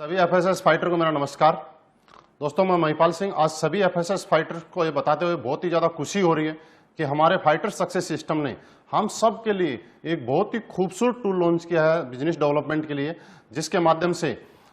सभी FSS fighter को मेरा नमस्कार। दोस्तों, मैं महिपाल सिंह। आज सभी एफएसएस फाइटर को ये बताते हुए बहुत ही ज़्यादा खुशी हो रही है कि हमारे फाइटर सक्सेस सिस्टम ने हम सब के लिए एक बहुत ही खूबसूरत टूल लॉन्च किया है बिजनेस डेवलपमेंट के लिए, जिसके माध्यम से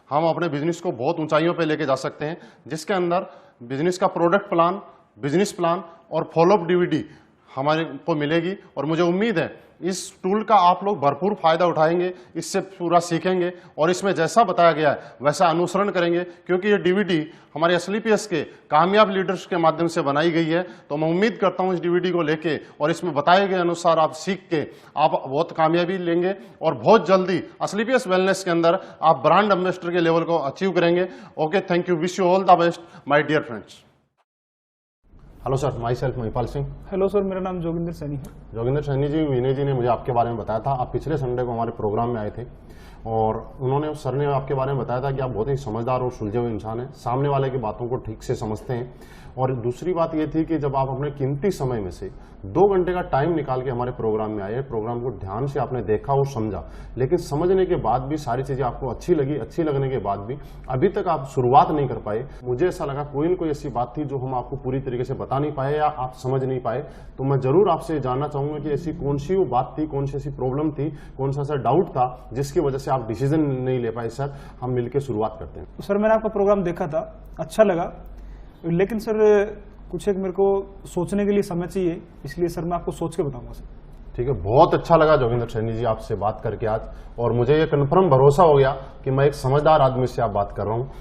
हम अपने बिजनेस को बहुत ऊंचाइयों पे लेके जा सकते हैं, जिसके अंदर बिजनेस का प्रोडक्ट प्लान, बिजनेस प्लान और फॉलोअप डीवीडी हमारे को मिलेगी। और मुझे उम्मीद है इस टूल का आप लोग भरपूर फायदा उठाएंगे, इससे पूरा सीखेंगे और इसमें जैसा बताया गया है वैसा अनुसरण करेंगे, क्योंकि ये डीवीडी हमारे एसएलपीएस के कामयाब लीडर्स के माध्यम से बनाई गई है। तो मैं उम्मीद करता हूं इस डीवीडी को लेके और इसमें बताए गए अनुसार आप सीख के आप बहुत कामयाबी लेंगे और बहुत जल्दी एसएलपीएस वेलनेस के अंदर आप ब्रांड एम्बेसडर के लेवल को अचीव करेंगे। Okay, thank you, wish you all the best my dear friends. Hello sir, myself Mahipal Singh. Hello sir, मेरा नाम जोगिंदर सैनी है। जोगिंदर सैनी जी, विनय जी ने मुझे आपके बारे में बताया था। आप पिछले संडे को हमारे प्रोग्राम में आए थे और सर ने आपके बारे में बताया था कि आप बहुत ही समझदार और सुलझे हुए इंसान हैं, सामने वाले की बातों को ठीक से समझते हैं। और दूसरी बात ये थी कि जब आप अपने कीमती समय में से 2 घंटे का टाइम निकाल के हमारे प्रोग्राम में आए, प्रोग्राम को ध्यान से आपने देखा और समझा, लेकिन समझने के बाद भी सारी चीजें आपको अच्छी लगी। अच्छी लगने के बाद भी अभी तक आप शुरुआत नहीं कर पाए। मुझे ऐसा लगा कोई न कोई ऐसी बात थी जो हम आपको पूरी तरीके से बता नहीं पाए या आप समझ नहीं पाए। तो मैं जरूर आपसे जानना चाहूंगा कि ऐसी कौन सी वो बात थी, कौन सी ऐसी प्रॉब्लम थी, कौन सा ऐसा डाउट था जिसकी वजह से आप डिसीजन नहीं ले पाए। सर, हम मिलकर शुरुआत करते हैं। तो सर, मैंने आपका प्रोग्राम देखा था, अच्छा लगा, लेकिन सर कुछ एक मेरे को सोचने के लिए समय चाहिए, इसलिए सर मैं आपको सोच के बताऊंगा सर। ठीक है, बहुत अच्छा लगा जोगिंदर सैनी जी आपसे बात करके आज, और मुझे ये कन्फर्म भरोसा हो गया कि मैं एक समझदार आदमी से आप बात कर रहा हूँ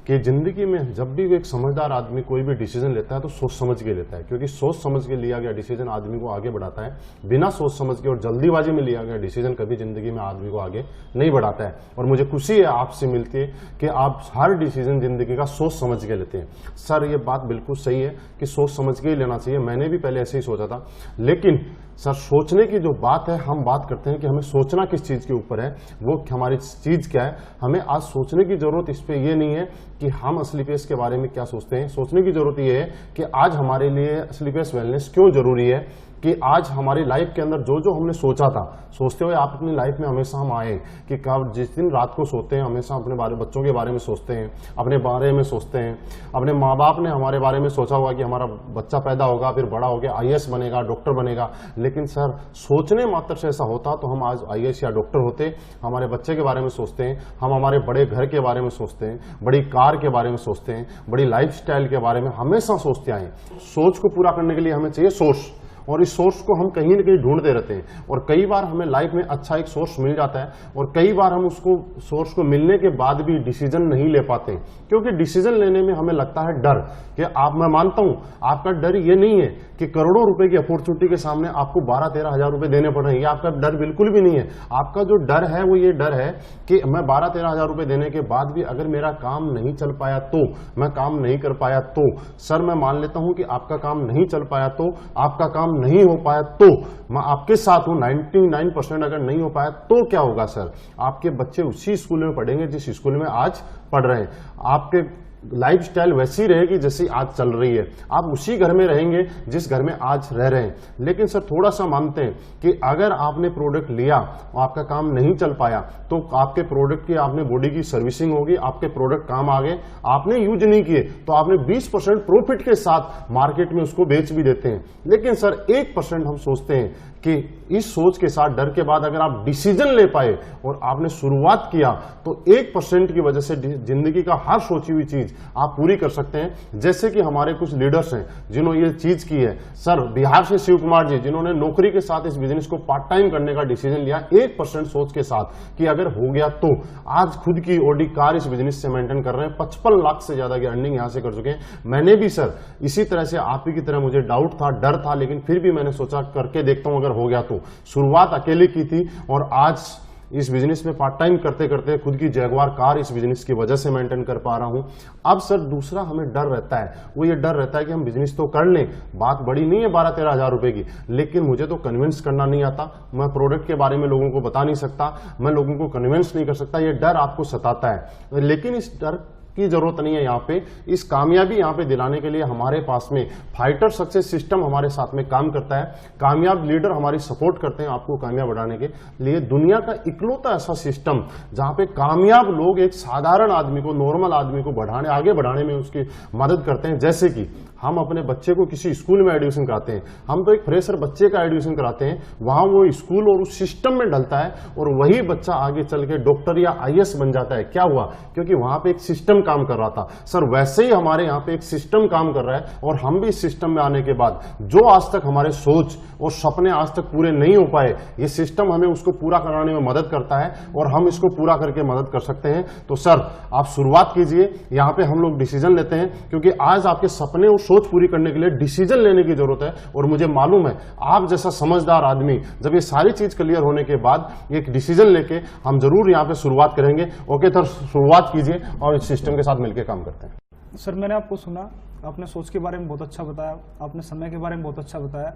कि जिंदगी में जब भी एक समझदार आदमी कोई भी डिसीजन लेता है तो सोच समझ के लेता है, क्योंकि सोच समझ के लिया गया डिसीजन आदमी को आगे बढ़ाता है। बिना सोच समझ के और जल्दीबाजी में लिया गया डिसीजन कभी जिंदगी में आदमी को आगे नहीं बढ़ाता है। और मुझे खुशी है आपसे मिलती है कि आप हर डिसीजन जिंदगी का सोच समझ के लेते हैं। सर, ये बात बिल्कुल सही है कि सोच समझ के ही लेना चाहिए। मैंने भी पहले ऐसे ही सोचा था, लेकिन सर सोचने की जो बात है, हम बात करते हैं कि हमें सोचना किस चीज के ऊपर है, वो हमारी चीज क्या है। हमें आज सोचने की जरूरत इस पे ये नहीं है कि हम एसएलपीएस के बारे में क्या सोचते हैं। सोचने की जरूरत ये है कि आज हमारे लिए एसएलपीएस वेलनेस क्यों जरूरी है, कि आज हमारी लाइफ के अंदर जो जो हमने सोचा था, सोचते हुए आप अपनी लाइफ में हमेशा हम आए कि कब जिस दिन रात को सोते हैं हमेशा अपने बच्चों के बारे में सोचते हैं, अपने बारे में सोचते हैं। अपने माँ बाप ने हमारे बारे में सोचा होगा कि हमारा बच्चा पैदा होगा, फिर बड़ा होकर आईएएस बनेगा, डॉक्टर बनेगा। लेकिन सर, सोचने मात्र से ऐसा होता तो हम आज आईएएस या डॉक्टर होते। हमारे बच्चे के बारे में सोचते हैं, हम हमारे बड़े घर के बारे में सोचते हैं, बड़ी कार के बारे में सोचते हैं, बड़ी लाइफस्टाइल के बारे में हमेशा सोचते आए। सोच को पूरा करने के लिए हमें चाहिए सोर्स, और इस सोर्स को हम कहीं न कहीं ढूंढते रहते हैं। और कई बार हमें लाइफ में अच्छा एक सोर्स मिल जाता है और कई बार हम उसको सोर्स को मिलने के बाद भी डिसीजन नहीं ले पाते, क्योंकि डिसीजन लेने में हमें लगता है डर। कि मैं मानता हूं आपका डर ये नहीं है कि करोड़ों रुपए की अपॉर्चुनिटी के सामने आपको 12-13 हजार रुपए देने पड़ रहे हैं, ये आपका डर बिल्कुल भी नहीं है। आपका जो डर है वो ये डर है कि मैं 12-13 हजार रुपए देने के बाद भी अगर मेरा काम नहीं चल पाया तो, मैं काम नहीं कर पाया तो। सर, मैं मान लेता हूं कि आपका काम नहीं चल पाया तो, आपका काम नहीं हो पाया तो, मैं आपके साथ हूं। 99% अगर नहीं हो पाया तो क्या होगा सर? आपके बच्चे उसी स्कूल में पढ़ेंगे जिस स्कूल में आज पढ़ रहे हैं। आपके लाइफस्टाइल वैसी रहेगी जैसी आज चल रही है। आप उसी घर में रहेंगे जिस घर में आज रह रहे हैं। लेकिन सर, थोड़ा सा मानते हैं कि अगर आपने प्रोडक्ट लिया और आपका काम नहीं चल पाया तो आपके प्रोडक्ट की आपने बॉडी की सर्विसिंग होगी, आपके प्रोडक्ट काम आ गए, आपने यूज नहीं किए तो आपने 20% प्रॉफिट के साथ मार्केट में उसको बेच भी देते हैं। लेकिन सर 1% हम सोचते हैं कि इस सोच के साथ, डर के बाद अगर आप डिसीजन ले पाए और आपने शुरुआत किया तो 1% की वजह से जिंदगी का हर सोची हुई चीज आप पूरी कर सकते हैं। जैसे कि हमारे कुछ लीडर्स हैं जिन्होंने ये चीज की है। सर, बिहार से शिव कुमार जी, जिन्होंने नौकरी के साथ इस बिजनेस को पार्ट टाइम करने का डिसीजन लिया 1% सोच के साथ कि अगर हो गया तो। आज खुद की ऑडी कार इस बिजनेस से मेंटेन कर रहे हैं, 55 लाख से ज्यादा की अर्निंग यहां से कर चुके हैं। मैंने भी सर इसी तरह से आप ही की तरह मुझे डाउट था, डर था, लेकिन फिर भी मैंने सोचा करके देखता हूं अगर हो गया तो। शुरुआत अकेले की थी और आज इस बिजनेस में पार्ट टाइम करते करते खुद की जैगवार कार इस बिजनेस की वजह से मेंटेन कर पा रहा हूं। अब सर दूसरा हमें डर रहता है, वो ये डर रहता है कि हम बिजनेस तो कर लें, बात बड़ी नहीं है 12-13 हजार रुपए की, लेकिन मुझे तो कन्विंस करना नहीं आता, मैं प्रोडक्ट के बारे में लोगों को बता नहीं सकता, मैं लोगों को कन्विंस नहीं कर सकता। ये डर आपको सताता है। लेकिन इस डर की जरूरत नहीं है। यहाँ पे इस कामयाबी यहाँ पे दिलाने के लिए हमारे पास में फाइटर सक्सेस सिस्टम हमारे साथ में काम करता है। कामयाब लीडर हमारी सपोर्ट करते हैं आपको कामयाब बढ़ाने के लिए। दुनिया का इकलौता ऐसा सिस्टम जहां पे कामयाब लोग एक साधारण आदमी को, नॉर्मल आदमी को आगे बढ़ाने में उसकी मदद करते हैं। जैसे कि हम अपने बच्चे को किसी स्कूल में एडमिशन कराते हैं, हम तो एक फ्रेशर बच्चे का एडमिशन कराते हैं, वहां वो स्कूल और उस सिस्टम में डलता है और वही बच्चा आगे चल के डॉक्टर या आईएएस बन जाता है। क्या हुआ? क्योंकि वहां पे एक सिस्टम काम कर रहा था। सर वैसे ही हमारे यहाँ पे एक सिस्टम काम कर रहा है और हम भी इस सिस्टम में आने के बाद जो आज तक हमारे सोच और सपने आज तक पूरे नहीं हो पाए, ये सिस्टम हमें उसको पूरा कराने में मदद करता है और हम इसको पूरा करके मदद कर सकते हैं। तो सर आप शुरुआत कीजिए। यहाँ पे हम लोग डिसीजन लेते हैं क्योंकि आज आपके सपने और सोच पूरी करने के लिए डिसीजन लेने की जरूरत है और मुझे मालूम है आप जैसा समझदार आदमी जब ये सारी चीज क्लियर होने के बाद एक डिसीजन लेके हम जरूर यहाँ पे शुरुआत करेंगे। ओके सर, शुरुआत कीजिए और इस सिस्टम के साथ मिलकर काम करते हैं। सर मैंने आपको सुना, आपने सोच के बारे में बहुत अच्छा बताया, आपने समय के बारे में बहुत अच्छा बताया,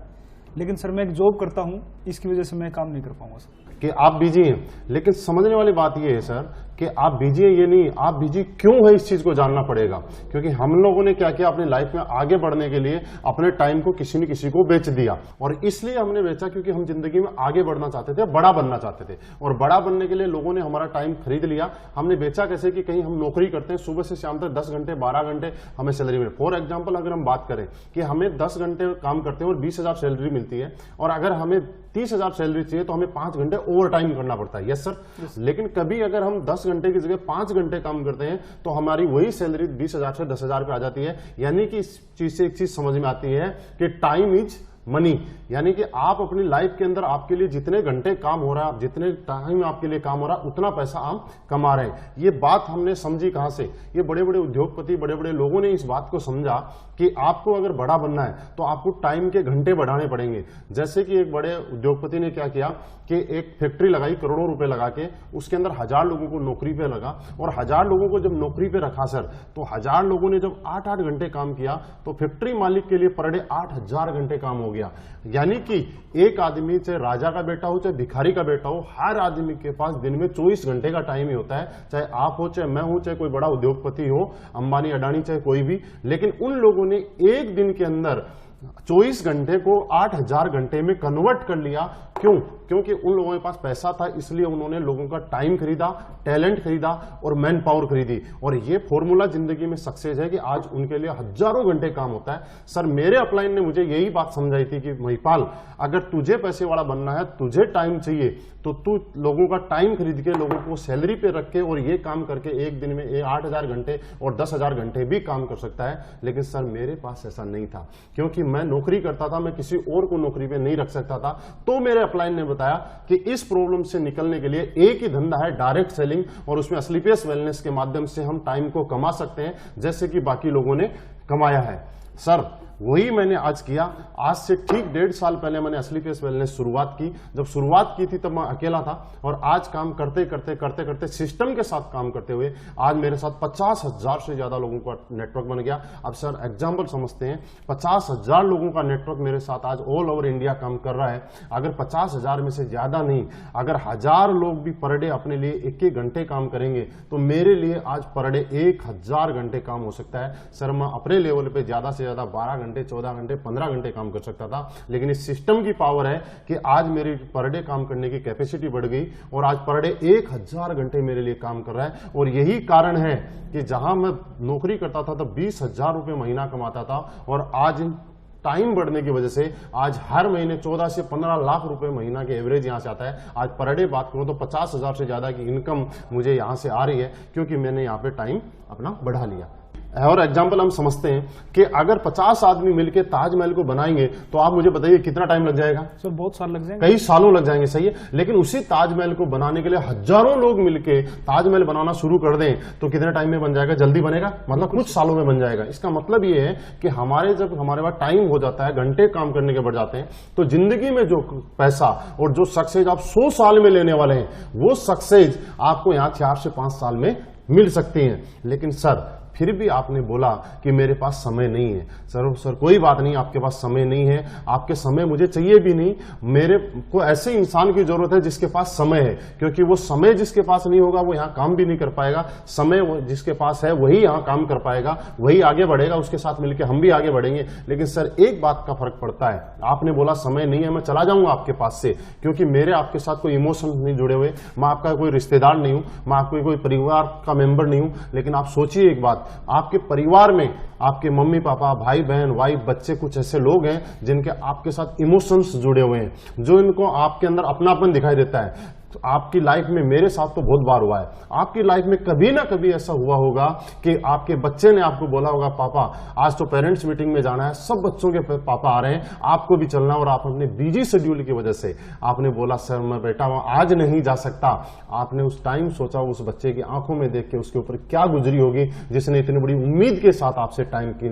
लेकिन सर मैं एक जॉब करता हूँ, इसकी वजह से मैं काम नहीं कर पाऊंगा सर। कि आप बिजी हैं, लेकिन समझने वाली बात यह है सर कि आप बिजी हैं ये नहीं, आप बिजी क्यों है इस चीज को जानना पड़ेगा। क्योंकि हम लोगों ने क्या किया, अपनी लाइफ में आगे बढ़ने के लिए अपने टाइम को किसी न किसी को बेच दिया। और इसलिए हमने बेचा क्योंकि हम जिंदगी में आगे बढ़ना चाहते थे, बड़ा बनना चाहते थे और बड़ा बनने के लिए लोगों ने हमारा टाइम खरीद लिया। हमने बेचा कैसे कि कहीं हम नौकरी करते हैं, सुबह से शाम तक 10 घंटे 12 घंटे हमें सैलरी मिले। फॉर एग्जाम्पल अगर हम बात करें कि हमें 10 घंटे काम करते हैं और 20,000 सैलरी मिलती है और अगर हमें 30,000 सैलरी चाहिए तो हमें 5 घंटे ओवर टाइम करना पड़ता है। Yes sir. लेकिन कभी अगर हम 10 घंटे की जगह 5 घंटे काम करते हैं तो हमारी वही सैलरी 20,000 से 10,000 पे आ जाती है। यानी कि इस चीज से एक चीज समझ में आती है कि टाइम इज मनी। यानी कि आप अपनी लाइफ के अंदर आपके लिए जितने घंटे काम हो रहा है, जितने टाइम आपके लिए काम हो रहा है, उतना पैसा आप कमा रहे हैं। ये बात हमने समझी कहां से? ये बड़े बड़े उद्योगपति, बड़े बड़े लोगों ने इस बात को समझा कि आपको अगर बड़ा बनना है तो आपको टाइम के घंटे बढ़ाने पड़ेंगे। जैसे कि एक बड़े उद्योगपति ने क्या किया कि एक फैक्ट्री लगाई करोड़ों रुपए लगा के, उसके अंदर 1000 लोगों को नौकरी पे लगा और 1000 लोगों को जब नौकरी पे रखा सर, तो 1000 लोगों ने जब 8-8 घंटे काम किया तो फैक्ट्री मालिक के लिए पर डे 8000 घंटे काम हो गया। यानी कि एक आदमी, चाहे राजा का बेटा हो चाहे भिखारी का बेटा हो, हर आदमी के पास दिन में 24 घंटे का टाइम ही होता है। चाहे आप हो, चाहे मैं हूं, चाहे कोई बड़ा उद्योगपति हो, अंबानी अडानी, चाहे कोई भी। लेकिन उन लोगों ने एक दिन के अंदर 24 घंटे को 8000 घंटे में कन्वर्ट कर लिया। क्यों? क्योंकि उन लोगों के पास पैसा था, इसलिए उन्होंने लोगों का टाइम खरीदा, टैलेंट खरीदा और मैन पावर खरीदी। और ये फॉर्मूला जिंदगी में सक्सेस है कि आज उनके लिए हजारों घंटे काम होता है। सर मेरे अपलाइन ने मुझे यही बात समझाई थी कि महिपाल, अगर तुझे पैसे वाला बनना है, तुझे टाइम चाहिए, तो तू लोगों का टाइम खरीद के लोगों को सैलरी पे रख के और ये काम करके एक दिन में 8000 घंटे और 10,000 घंटे भी काम कर सकता है। लेकिन सर मेरे पास ऐसा नहीं था, क्योंकि मैं नौकरी करता था, मैं किसी और को नौकरी पे नहीं रख सकता था। तो मेरे अपलाइन ने बताया कि इस प्रॉब्लम से निकलने के लिए एक ही धंधा है, डायरेक्ट सेलिंग, और उसमें स्लीपियस वेलनेस के माध्यम से हम टाइम को कमा सकते हैं जैसे कि बाकी लोगों ने कमाया है। सर वही मैंने आज किया। आज से ठीक 1.5 साल पहले मैंने स्लीपियस वेलनेस शुरुआत की। जब शुरुआत की थी तब मैं अकेला था और आज काम करते करते करते करते सिस्टम के साथ काम करते हुए आज मेरे साथ 50,000 से ज्यादा लोगों का नेटवर्क बन गया। अब सर एग्जाम्पल समझते हैं, 50,000 लोगों का नेटवर्क मेरे साथ आज ऑल ओवर इंडिया काम कर रहा है। अगर 50,000 में से ज्यादा नहीं, अगर 1000 लोग भी पर डे अपने लिए 1-1 घंटे काम करेंगे तो मेरे लिए आज पर डे 1000 घंटे काम हो सकता है। सर मैं अपने लेवल पे ज्यादा से ज्यादा 12 घंटे, 14 घंटे, 15 घंटे काम कर सकता था, लेकिन इस सिस्टम की पावर है कि आज मेरी पर डे काम करने की कैपेसिटी बढ़ गई और आज पर डे 1000 घंटे मेरे लिए काम कर रहा है। और यही कारण है कि जहां मैं नौकरी करता था तब 20,000 रुपए महीना कमाता था और आज टाइम बढ़ने की वजह से आज हर महीने 14 से 15 लाख रुपए महीना के एवरेज यहां से आता है। आज पर डे बात करूं तो 50,000 से ज्यादा की इनकम मुझे यहां से आ रही है, क्योंकि मैंने यहां पे टाइम अपना बढ़ा लिया। और एग्जाम्पल हम समझते हैं कि अगर 50 आदमी मिलकर ताजमहल को बनाएंगे तो आप मुझे बताइए कितना टाइम लग जाएगा? सर बहुत साल लग जाएंगे, कई सालों लग जाएंगे, सही है। लेकिन उसी ताजमहल को बनाने के लिए हजारों लोग मिलकर ताजमहल बनाना शुरू कर दें तो कितने टाइम में बन जाएगा? जल्दी बनेगा, मतलब कुछ सालों में बन जाएगा। इसका मतलब ये है कि जब हमारे पास टाइम हो जाता है, घंटे काम करने के बढ़ जाते हैं, तो जिंदगी में जो पैसा और जो सक्सेस आप 100 साल में लेने वाले हैं वो सक्सेस आपको यहाँ 4 से 5 साल में मिल सकती हैं। लेकिन सर फिर भी आपने बोला कि मेरे पास समय नहीं है। सर कोई बात नहीं, आपके पास समय नहीं है, आपके समय मुझे चाहिए भी नहीं। मेरे को ऐसे इंसान की जरूरत है जिसके पास समय है, क्योंकि वो समय जिसके पास नहीं होगा वो यहाँ काम भी नहीं कर पाएगा। समय जिसके पास है वही यहाँ काम कर पाएगा, वही आगे बढ़ेगा, उसके साथ मिलकर हम भी आगे बढ़ेंगे। लेकिन सर एक बात का फर्क पड़ता है, आपने बोला समय नहीं है, मैं चला जाऊंगा आपके पास से, क्योंकि मेरे आपके साथ कोई इमोशन नहीं जुड़े हुए, मैं आपका कोई रिश्तेदार नहीं हूं, मैं आपको कोई परिवार का मेंबर नहीं हूं। लेकिन आप सोचिए एक बात, आपके परिवार में आपके मम्मी पापा, भाई बहन, वाइफ, बच्चे, कुछ ऐसे लोग हैं जिनके आपके साथ इमोशंस जुड़े हुए हैं, जो इनको आपके अंदर अपनापन दिखाई देता है। तो आपकी लाइफ में, मेरे साथ तो बहुत बार हुआ है, आपकी लाइफ में कभी ना कभी ऐसा हुआ होगा कि आपके बच्चे ने आपको बोला होगा, पापा आज तो पेरेंट्स मीटिंग में जाना है, सब बच्चों के पापा आ रहे हैं, आपको भी चलना, और आप अपने बिजी शेड्यूल की वजह से आपने बोला सर मैं बेटा आज नहीं जा सकता। आपने उस टाइम सोचा उस बच्चे की आंखों में देख के उसके ऊपर क्या गुजरी होगी जिसने इतनी बड़ी उम्मीद के साथ आपसे टाइम की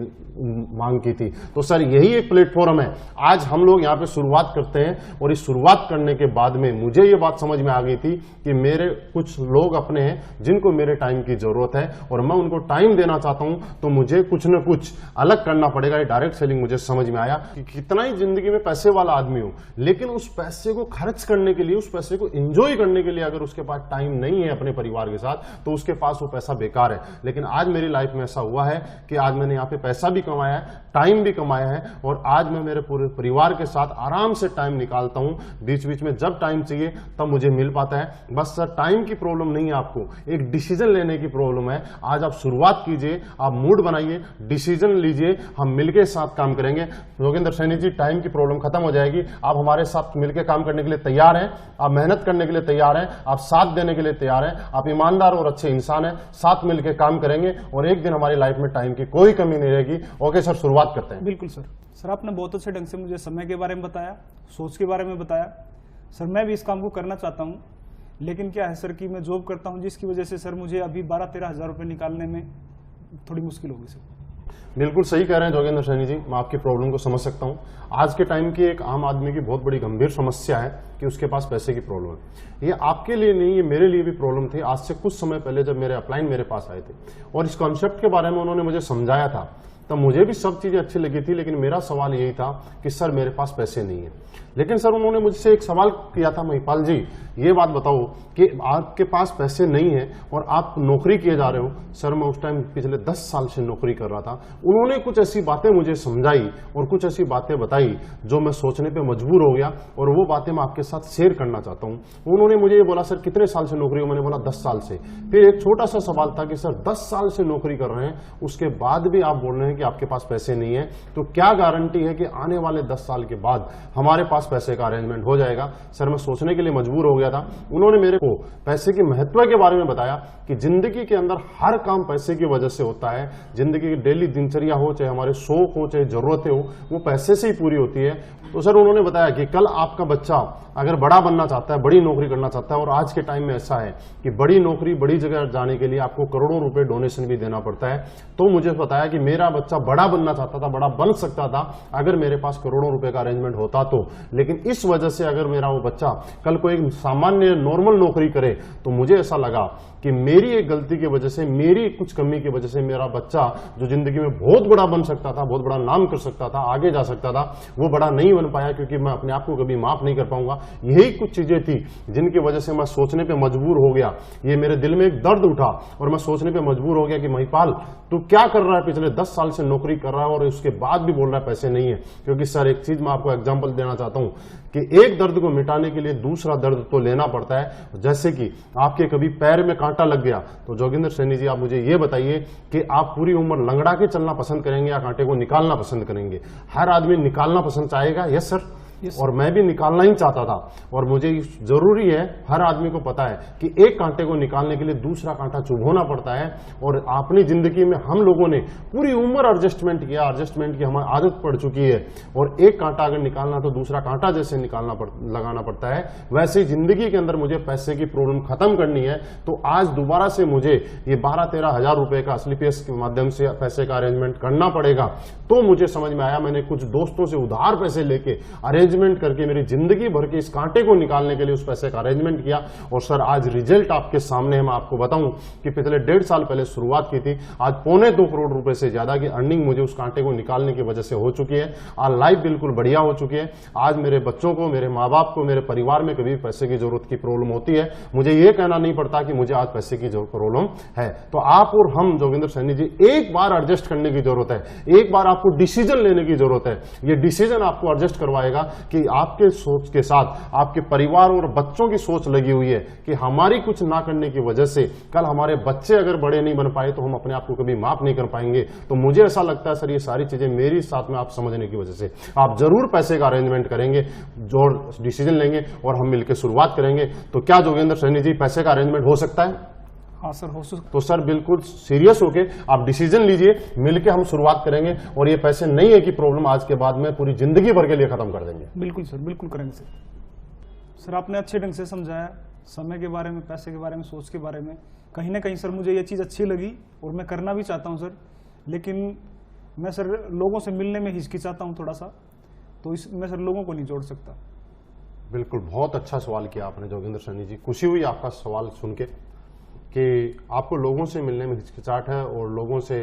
मांग की थी। तो सर यही एक प्लेटफॉर्म है, आज हम लोग यहाँ पे शुरुआत करते हैं, और इस शुरुआत करने के बाद में मुझे ये बात समझ में आ गई थी कि मेरे कुछ लोग अपने हैं जिनको मेरे टाइम की जरूरत है, और मैं उनको टाइम देना चाहता हूं, तो मुझे कुछ न कुछ अलग करना पड़ेगा। ये डायरेक्ट सेलिंग मुझे समझ में आया कि कितना ही जिंदगी में पैसे वाला आदमी हो, लेकिन उस पैसे को खर्च करने के लिए, उस पैसे को एंजॉय करने के लिए अगर उसके पास टाइम नहीं है अपने परिवार के साथ, तो उसके पास वो पैसा बेकार है। लेकिन आज मेरी लाइफ में ऐसा हुआ है कि आज मैंने यहाँ पे पैसा भी कमाया है, टाइम भी कमाया है, और आज मैं मेरे पूरे परिवार के साथ आराम से टाइम निकालता हूं। बीच बीच में जब टाइम चाहिए तब मुझे मिल पाता है। बस सर टाइम की प्रॉब्लम नहीं है, आपको एक डिसीजन लेने की प्रॉब्लम है। आज आप शुरुआत कीजिए, आप मूड बनाइए, डिसीजन लीजिए, हम मिलकर साथ काम करेंगे। योगेंद्र सैनी जी, टाइम की प्रॉब्लम खत्म हो जाएगी। आप हमारे साथ मिलकर काम करने के लिए तैयार हैं, आप मेहनत करने के लिए तैयार हैं, आप साथ देने के लिए तैयार हैं, आप ईमानदार और अच्छे इंसान हैं, साथ मिलकर काम करेंगे, और एक दिन हमारी लाइफ में टाइम की कोई कमी नहीं रहेगी। ओके सर, शुरुआत करते हैं। बिल्कुल सर आपने बहुत अच्छे ढंग से मुझे समय के बारे में बताया, सोच के बारे में बताया। सर मैं भी इस काम को करना चाहता हूँ, लेकिन क्या है सर कि मैं जॉब करता हूँ, जिसकी वजह से सर मुझे अभी 12-13 हज़ार रुपये निकालने में थोड़ी मुश्किल होगी सर। बिल्कुल सही कह रहे हैं जोगेंद्र सैनी जी, मैं आपकी प्रॉब्लम को समझ सकता हूं। आज के टाइम की एक आम आदमी की बहुत बड़ी गंभीर समस्या है कि उसके पास पैसे की प्रॉब्लम है। ये आपके लिए नहीं, ये मेरे लिए भी प्रॉब्लम थी। आज से कुछ समय पहले जब मेरे अपलाइन मेरे पास आए थे और इस कॉन्सेप्ट के बारे में उन्होंने मुझे समझाया था, तब मुझे भी सब चीजें अच्छी लगी थी, लेकिन मेरा सवाल यही था कि सर मेरे पास पैसे नहीं है। लेकिन सर उन्होंने मुझसे एक सवाल किया था, महिपाल जी ये बात बताओ कि आपके पास पैसे नहीं है और आप नौकरी किए जा रहे हो। सर मैं उस टाइम पिछले 10 साल से नौकरी कर रहा था। उन्होंने कुछ ऐसी बातें मुझे समझाई और कुछ ऐसी बातें बताई जो मैं सोचने पे मजबूर हो गया, और वो बातें मैं आपके साथ शेयर करना चाहता हूँ। उन्होंने मुझे ये बोला, सर कितने साल से नौकरी हो? मैंने बोला 10 साल से। फिर एक छोटा सा सवाल था कि सर 10 साल से नौकरी कर रहे हैं, उसके बाद भी आप बोल रहे हैं कि आपके पास पैसे नहीं है, तो क्या गारंटी है कि आने वाले 10 साल के बाद हमारे पास पैसे का अरेंजमेंट हो जाएगा? सर मैं सोचने के लिए मजबूर हो गया था। उन्होंने मेरे को पैसे के महत्व के बारे में बताया कि जिंदगी के अंदर हर काम पैसे की वजह से होता है। जिंदगी की डेली दिनचर्या हो, चाहे हमारे शौक हो, चाहे जरूरतें हो, वो पैसे से ही पूरी होती है। तो सर उन्होंने बताया कि कल आपका बच्चा अगर बड़ा बनना चाहता है, बड़ी नौकरी करना चाहता है, और आज के टाइम में ऐसा है कि बड़ी नौकरी, बड़ी जगह जाने के लिए आपको करोड़ों रुपए डोनेशन भी देना पड़ता है। तो मुझे बताया कि मेरा बच्चा बड़ा बनना चाहता था, बड़ा बन सकता था अगर मेरे पास करोड़ों रुपए का अरेंजमेंट होता तो। लेकिन इस वजह से अगर मेरा वो बच्चा कल को एक सामान्य नॉर्मल नौकरी करे, तो मुझे ऐसा लगा कि मेरी एक गलती की वजह से, मेरी कुछ कमी की वजह से मेरा बच्चा जो जिंदगी में बहुत बड़ा बन सकता था, बहुत बड़ा नाम कर सकता था, आगे जा सकता था, वो बड़ा नहीं बन पाया, क्योंकि मैं अपने आप को कभी माफ नहीं कर पाऊंगा। यही कुछ चीजें थी जिनकी वजह से मैं सोचने पे मजबूर हो गया। ये मेरे दिल में एक दर्द उठा और मैं सोचने पे मजबूर हो गया कि महिपाल तू क्या कर रहा है? पिछले 10 साल से नौकरी कर रहा है और उसके बाद भी बोल रहा है पैसे नहीं है। क्योंकि सर एक चीज मैं आपको एग्जांपल देना चाहता हूं कि एक दर्द को मिटाने के लिए दूसरा दर्द तो लेना पड़ता है। जैसे कि आपके कभी पैर में कांटा लग गया, तो जोगिंदर सैनी जी आप मुझे ये बताइए कि आप पूरी उम्र लंगड़ा के चलना पसंद करेंगे या कांटे को निकालना पसंद करेंगे? हर आदमी निकालना पसंद चाहेगा। यस सर, और मैं भी निकालना ही चाहता था। और मुझे जरूरी है, हर आदमी को पता है कि एक कांटे को निकालने के लिए दूसरा कांटा चुभोना पड़ता है। और अपनी जिंदगी में हम लोगों ने पूरी उम्र एडजस्टमेंट किया, एडजस्टमेंट की हमारी आदत पड़ चुकी है। और एक कांटा अगर निकालना तो दूसरा कांटा जैसे लगाना पड़ता है, वैसे ही जिंदगी के अंदर मुझे पैसे की प्रॉब्लम खत्म करनी है। तो आज दोबारा से मुझे ये 12-13 हजार रुपए का स्लीपियस के माध्यम से पैसे का अरेंजमेंट करना पड़ेगा। तो मुझे समझ में आया, मैंने कुछ दोस्तों से उधार पैसे लेके अरेंज अरेंजमेंट करके मेरी जिंदगी भर के इस कांटे को निकालने के लिए उस पैसे का अरेंजमेंट किया। और सर आज रिजल्ट आपके सामने है। मैं आपको बताऊं कि पिछले 1.5 साल पहले शुरुआत की थी, आज 2.25 करोड़ रुपए से ज्यादा की अर्निंग मुझे उस कांटे को निकालने की वजह से हो चुकी है। आज लाइफ बिल्कुल बढ़िया हो चुकी है। आज मेरे बच्चों को, मेरे माँ बाप को, मेरे परिवार में कभी पैसे की जरूरत की प्रॉब्लम होती है, मुझे ये कहना नहीं पड़ता कि मुझे आज पैसे की प्रॉब्लम है। तो आप और हम जोगिंदर सैनी जी एक बार एडजस्ट करने की जरूरत है, एक बार आपको डिसीजन लेने की जरूरत है। ये डिसीजन आपको एडजस्ट करवाएगा कि आपके सोच के साथ आपके परिवार और बच्चों की सोच लगी हुई है कि हमारी कुछ ना करने की वजह से कल हमारे बच्चे अगर बड़े नहीं बन पाए तो हम अपने आप को कभी माफ नहीं कर पाएंगे। तो मुझे ऐसा लगता है सर ये सारी चीजें मेरी साथ में आप समझने की वजह से आप जरूर पैसे का अरेंजमेंट करेंगे, जो डिसीजन लेंगे और हम मिलकर शुरुआत करेंगे। तो क्या जोगिंदर सैनी जी पैसे का अरेंजमेंट हो सकता है? हाँ सर, हो सकता। तो सर बिल्कुल सीरियस होके आप डिसीजन लीजिए, मिलके हम शुरुआत करेंगे और ये पैसे नहीं है कि प्रॉब्लम आज के बाद में पूरी जिंदगी भर के लिए खत्म कर देंगे। बिल्कुल सर, बिल्कुल करेंगे सर। सर आपने अच्छे ढंग से समझाया समय के बारे में, पैसे के बारे में, सोच के बारे में। कहीं ना कहीं सर मुझे ये चीज़ अच्छी लगी और मैं करना भी चाहता हूँ सर, लेकिन मैं सर लोगों से मिलने में हिचकिचाता हूँ थोड़ा सा, तो मैं सर लोगों को नहीं जोड़ सकता। बिल्कुल, बहुत अच्छा सवाल किया आपने जोगिंदर सैनी जी। खुशी हुई आपका सवाल सुन के कि आपको लोगों से मिलने में हिचकिचाहट है और लोगों से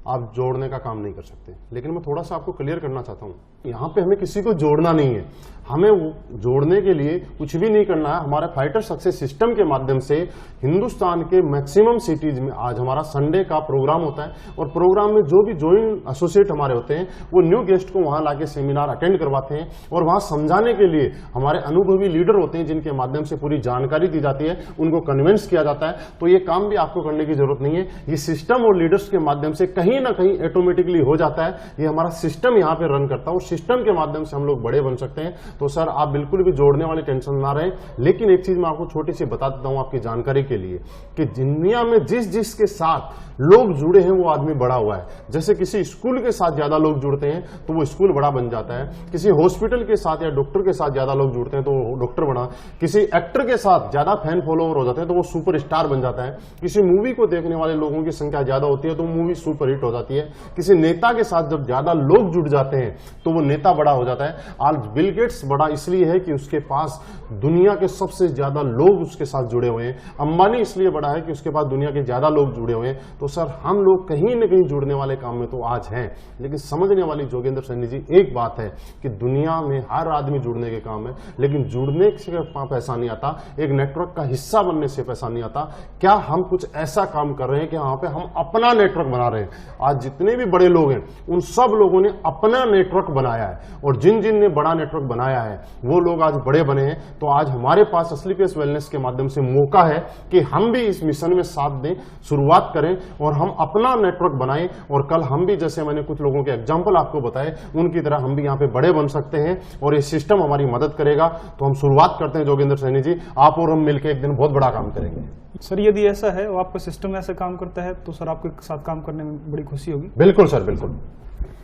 आप जोड़ने का काम नहीं कर सकते। लेकिन मैं थोड़ा सा आपको क्लियर करना चाहता हूँ, यहाँ पे हमें किसी को जोड़ना नहीं है, हमें वो जोड़ने के लिए कुछ भी नहीं करना है। हमारे फाइटर सक्सेस सिस्टम के माध्यम से हिंदुस्तान के मैक्सिमम सिटीज में आज हमारा संडे का प्रोग्राम होता है और प्रोग्राम में जो भी ज्वाइन एसोसिएट हमारे होते हैं वो न्यू गेस्ट को वहां लाके सेमिनार अटेंड करवाते हैं और वहां समझाने के लिए हमारे अनुभवी लीडर होते हैं जिनके माध्यम से पूरी जानकारी दी जाती है, उनको कन्विंस किया जाता है। तो ये काम भी आपको करने की जरूरत नहीं है, ये सिस्टम और लीडर्स के माध्यम से कहीं ना कहीं ऑटोमेटिकली हो जाता है। ये हमारा सिस्टम यहाँ पे रन करता है और सिस्टम के माध्यम से हम लोग बड़े बन सकते हैं। तो सर आप बिल्कुल भी जोड़ने वाली टेंशन ना रहे। लेकिन एक चीज मैं आपको छोटी सी बता देता हूं आपकी जानकारी के लिए कि दुनिया में जिस के साथ लोग जुड़े हैं वो आदमी बड़ा हुआ है। जैसे किसी स्कूल के साथ ज्यादा लोग जुड़ते हैं तो वो स्कूल बड़ा बन जाता है, किसी हॉस्पिटल के साथ या डॉक्टर के साथ ज्यादा लोग जुड़ते हैं तो वो डॉक्टर बना, किसी एक्टर के साथ ज्यादा फैन फॉलोअर हो जाते हैं तो वो सुपर स्टार बन जाता है, किसी मूवी को देखने वाले लोगों की संख्या ज्यादा होती है तो मूवी सुपर हिट हो जाती है, किसी नेता के साथ जब ज्यादा लोग जुड़ जाते हैं तो वो नेता बड़ा हो जाता है। आज बिल गेट्स बड़ा इसलिए है कि उसके पास दुनिया के सबसे ज्यादा लोग उसके साथ जुड़े हुए हैं। अंबानी इसलिए बड़ा है कि उसके पास दुनिया के ज्यादा लोग जुड़े हुए हैं। तो सर हम लोग कहीं न कहीं जुड़ने वाले काम में तो आज हैं, लेकिन समझने वाली जोगिंदर सैनी जी एक बात है कि दुनिया में हर आदमी जुड़ने के काम है, लेकिन जुड़ने से पैसा नहीं आता, एक नेटवर्क का हिस्सा बनने से पैसा नहीं आता। क्या हम कुछ ऐसा काम कर रहे हैं कि यहाँ पे हम अपना नेटवर्क बना रहे हैं? आज जितने भी बड़े लोग हैं उन सब लोगों ने अपना नेटवर्क बनाया है और जिन जिन ने बड़ा नेटवर्क बनाया है वो लोग आज बड़े बने हैं। तो आज हमारे पास असली पेस वेलनेस के माध्यम से मौका है कि हम भी इस मिशन में साथ दें, शुरुआत करें और हम अपना नेटवर्क बनाएं और कल हम भी, जैसे मैंने कुछ लोगों के एग्जांपल आपको बताए, उनकी तरह हम भी यहाँ पे बड़े बन सकते हैं और ये सिस्टम हमारी मदद करेगा। तो हम शुरुआत करते हैं जोगिंदर सैनी जी, आप और हम मिलकर एक दिन बहुत बड़ा काम करेंगे। सर यदि ऐसा है और आपका सिस्टम ऐसे काम करता है तो सर आपके साथ काम करने में बड़ी खुशी होगी। बिल्कुल सर, बिल्कुल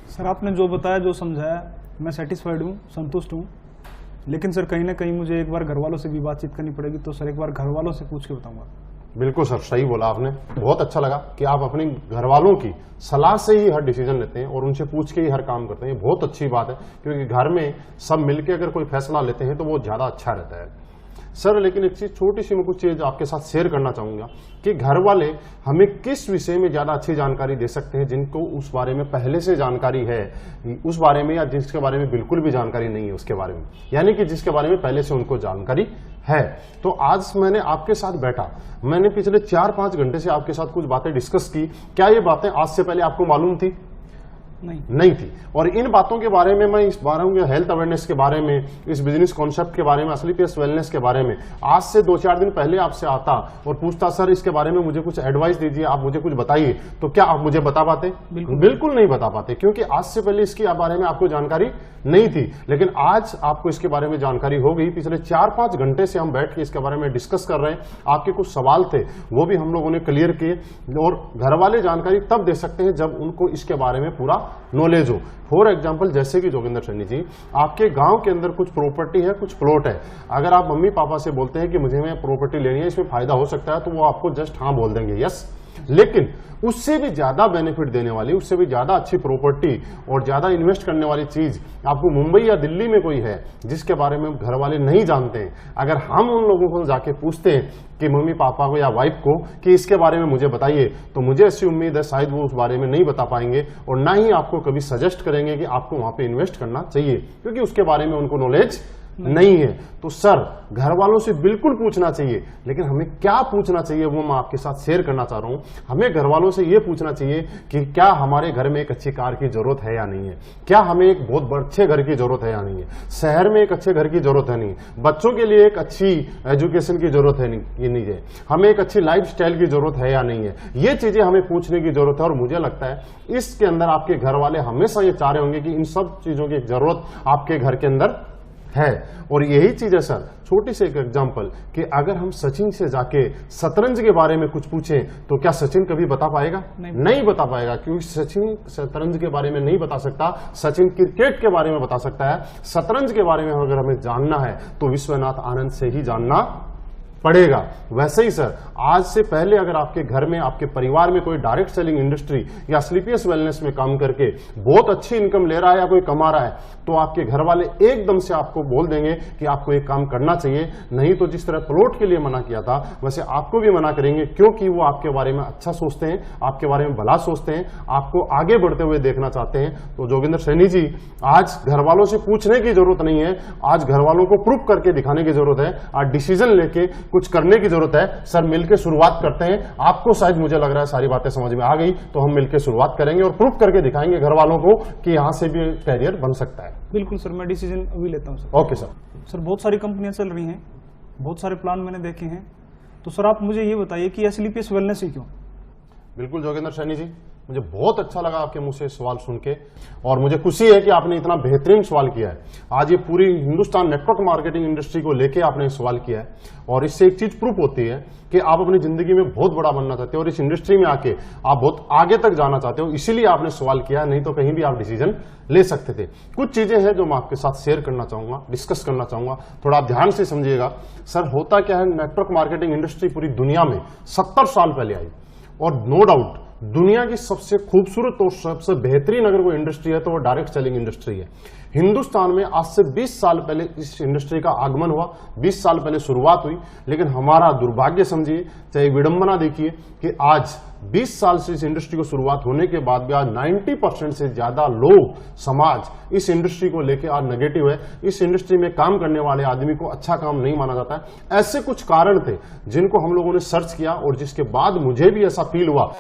सर। आपने जो बताया, जो समझाया, मैं सेटिस्फाइड हूँ, संतुष्ट हूँ। लेकिन सर कहीं ना कहीं मुझे एक बार घर वालों से भी बातचीत करनी पड़ेगी, तो सर एक बार घर वालों से पूछ के बताऊंगा। बिल्कुल सर, सही बोला आपने। बहुत अच्छा लगा कि आप अपने घर वालों की सलाह से ही हर डिसीजन लेते हैं और उनसे पूछ के ही हर काम करते हैं। बहुत अच्छी बात है, क्योंकि घर में सब मिलकर अगर कोई फैसला लेते हैं तो वो ज्यादा अच्छा रहता है सर। लेकिन एक चीज, छोटी सी मैं कुछ चीज आपके साथ शेयर करना चाहूंगा कि घर वाले हमें किस विषय में ज्यादा अच्छी जानकारी दे सकते हैं, जिनको उस बारे में पहले से जानकारी है उस बारे में, या जिसके बारे में बिल्कुल भी जानकारी नहीं है उसके बारे में, यानी कि जिसके बारे में पहले से उनको जानकारी है। तो आज मैंने आपके साथ बैठा, मैंने पिछले 4-5 घंटे से आपके साथ कुछ बातें डिस्कस की। क्या ये बातें आज से पहले आपको मालूम थी? नहीं थी। और इन बातों के बारे में, मैं इस बारे में हेल्थ अवेयरनेस के बारे में, इस बिजनेस कॉन्सेप्ट के बारे में, असली पेस वेलनेस के बारे में आज से 2-4 दिन पहले आपसे आता और पूछता सर इसके बारे में मुझे कुछ एडवाइस दीजिए, आप मुझे कुछ बताइए, तो क्या आप मुझे बता पाते? बिल्कुल नहीं बता पाते, क्योंकि आज से पहले इसके बारे में आपको जानकारी नहीं थी। लेकिन आज आपको इसके बारे में जानकारी हो गई। पिछले 4-5 घंटे से हम बैठ के इसके बारे में डिस्कस कर रहे हैं। आपके कुछ सवाल थे वो भी हम लोगों ने क्लियर किए। और घर वाले जानकारी तब दे सकते हैं जब उनको इसके बारे में पूरा नॉलेज हो। फॉर एग्जाम्पल, जैसे कि जोगिंदर सैनी जी, आपके गांव के अंदर कुछ प्रॉपर्टी है, कुछ प्लॉट है। अगर आप मम्मी पापा से बोलते हैं कि मुझे मैं प्रॉपर्टी लेनी है, इसमें फायदा हो सकता है, तो वो आपको जस्ट हाँ बोल देंगे, यस। लेकिन उससे भी ज्यादा बेनिफिट देने वाली, उससे भी ज्यादा अच्छी प्रॉपर्टी और ज्यादा इन्वेस्ट करने वाली चीज आपको मुंबई या दिल्ली में कोई है जिसके बारे में घर वाले नहीं जानते हैं। अगर हम उन लोगों को जाके पूछते हैं कि मम्मी पापा को या वाइफ को कि इसके बारे में मुझे बताइए, तो मुझे ऐसी उम्मीद है शायद वो उस बारे में नहीं बता पाएंगे और ना ही आपको कभी सजेस्ट करेंगे कि आपको वहां पे इन्वेस्ट करना चाहिए, क्योंकि उसके बारे में उनको नॉलेज नहीं है। तो सर, घर वालों से बिल्कुल पूछना चाहिए, लेकिन हमें क्या पूछना चाहिए वो मैं आपके साथ शेयर करना चाह रहा हूं। हमें घर वालों से ये पूछना चाहिए कि क्या हमारे घर में एक अच्छी कार की जरूरत है या नहीं है, क्या हमें एक बहुत अच्छे घर की जरूरत है या नहीं है, शहर में एक अच्छे घर की जरूरत है नहीं है, बच्चों के लिए एक अच्छी एजुकेशन की जरूरत है नहीं है, हमें एक अच्छी लाइफ स्टाइल की जरूरत है या नहीं है। ये चीजें हमें पूछने की जरूरत है और मुझे लगता है इसके अंदर आपके घर वाले हमेशा ये चाह रहे होंगे कि इन सब चीजों की जरूरत आपके घर के अंदर है। और यही चीज है सर, छोटी सी एक एग्जांपल कि अगर हम सचिन से जाके शतरंज के बारे में कुछ पूछें तो क्या सचिन कभी बता पाएगा? नहीं बता पाएगा, क्योंकि सचिन शतरंज के बारे में नहीं बता सकता, सचिन क्रिकेट के बारे में बता सकता है। शतरंज के बारे में अगर हमें जानना है तो विश्वनाथ आनंद से ही जानना पड़ेगा। वैसे ही सर, आज से पहले अगर आपके घर में, आपके परिवार में कोई डायरेक्ट सेलिंग इंडस्ट्री या स्लीपियस वेलनेस में काम करके बहुत अच्छी इनकम ले रहा है या कोई कमा रहा है, तो आपके घर वाले एकदम से आपको बोल देंगे कि आपको एक काम करना चाहिए। नहीं तो जिस तरह प्लॉट के लिए मना किया था वैसे आपको भी मना करेंगे, क्योंकि वो आपके बारे में अच्छा सोचते हैं, आपके बारे में भला सोचते हैं, आपको आगे बढ़ते हुए देखना चाहते हैं। तो जोगिंदर सैनी जी, आज घर वालों से पूछने की जरूरत नहीं है, आज घर वालों को प्रूफ करके दिखाने की जरूरत है, आज डिसीजन लेके कुछ करने की जरूरत है। सर, मिलकर शुरुआत करते हैं। आपको शायद मुझे लग रहा है सारी बातें समझ में आ गई, तो हम मिलकर शुरुआत करेंगे और प्रूफ करके दिखाएंगे घर वालों को कि यहां से भी कैरियर बन सकता है। बिल्कुल सर, मैं डिसीजन अभी लेता हूं सर। Okay sir. सर, बहुत सारी कंपनियां चल रही हैं, बहुत सारे प्लान मैंने देखे हैं, तो सर आप मुझे ये बताइए कि स्लीपियस वेलनेस ही क्यों? बिल्कुल जोगिंदर सैनी जी, मुझे बहुत अच्छा लगा आपके मुंह से सवाल सुन के, और मुझे खुशी है कि आपने इतना बेहतरीन सवाल किया है। आज ये पूरी हिंदुस्तान नेटवर्क मार्केटिंग इंडस्ट्री को लेके आपने सवाल किया है, और इससे एक चीज प्रूफ होती है कि आप अपनी जिंदगी में बहुत बड़ा बनना चाहते हो और इस इंडस्ट्री में आके आप बहुत आगे तक जाना चाहते हो, इसीलिए आपने सवाल किया, नहीं तो कहीं भी आप डिसीजन ले सकते थे। कुछ चीजें हैं जो मैं आपके साथ शेयर करना चाहूंगा, डिस्कस करना चाहूंगा, थोड़ा आप ध्यान से समझिएगा। सर, होता क्या है, नेटवर्क मार्केटिंग इंडस्ट्री पूरी दुनिया में 70 साल पहले आई, और नो डाउट दुनिया की सबसे खूबसूरत और सबसे बेहतरीन अगर कोई इंडस्ट्री है तो वो डायरेक्ट सेलिंग इंडस्ट्री है। हिंदुस्तान में आज से 20 साल पहले इस इंडस्ट्री का आगमन हुआ, 20 साल पहले शुरुआत हुई, लेकिन हमारा दुर्भाग्य समझिए, चाहे विडंबना देखिए कि आज 20 साल से इस इंडस्ट्री को शुरुआत होने के बाद भी आज 90% से ज्यादा लोग, समाज इस इंडस्ट्री को लेकर आज नेगेटिव है। इस इंडस्ट्री में काम करने वाले आदमी को अच्छा काम नहीं माना जाता है। ऐसे कुछ कारण थे जिनको हम लोगों ने सर्च किया, और जिसके बाद मुझे भी ऐसा फील हुआ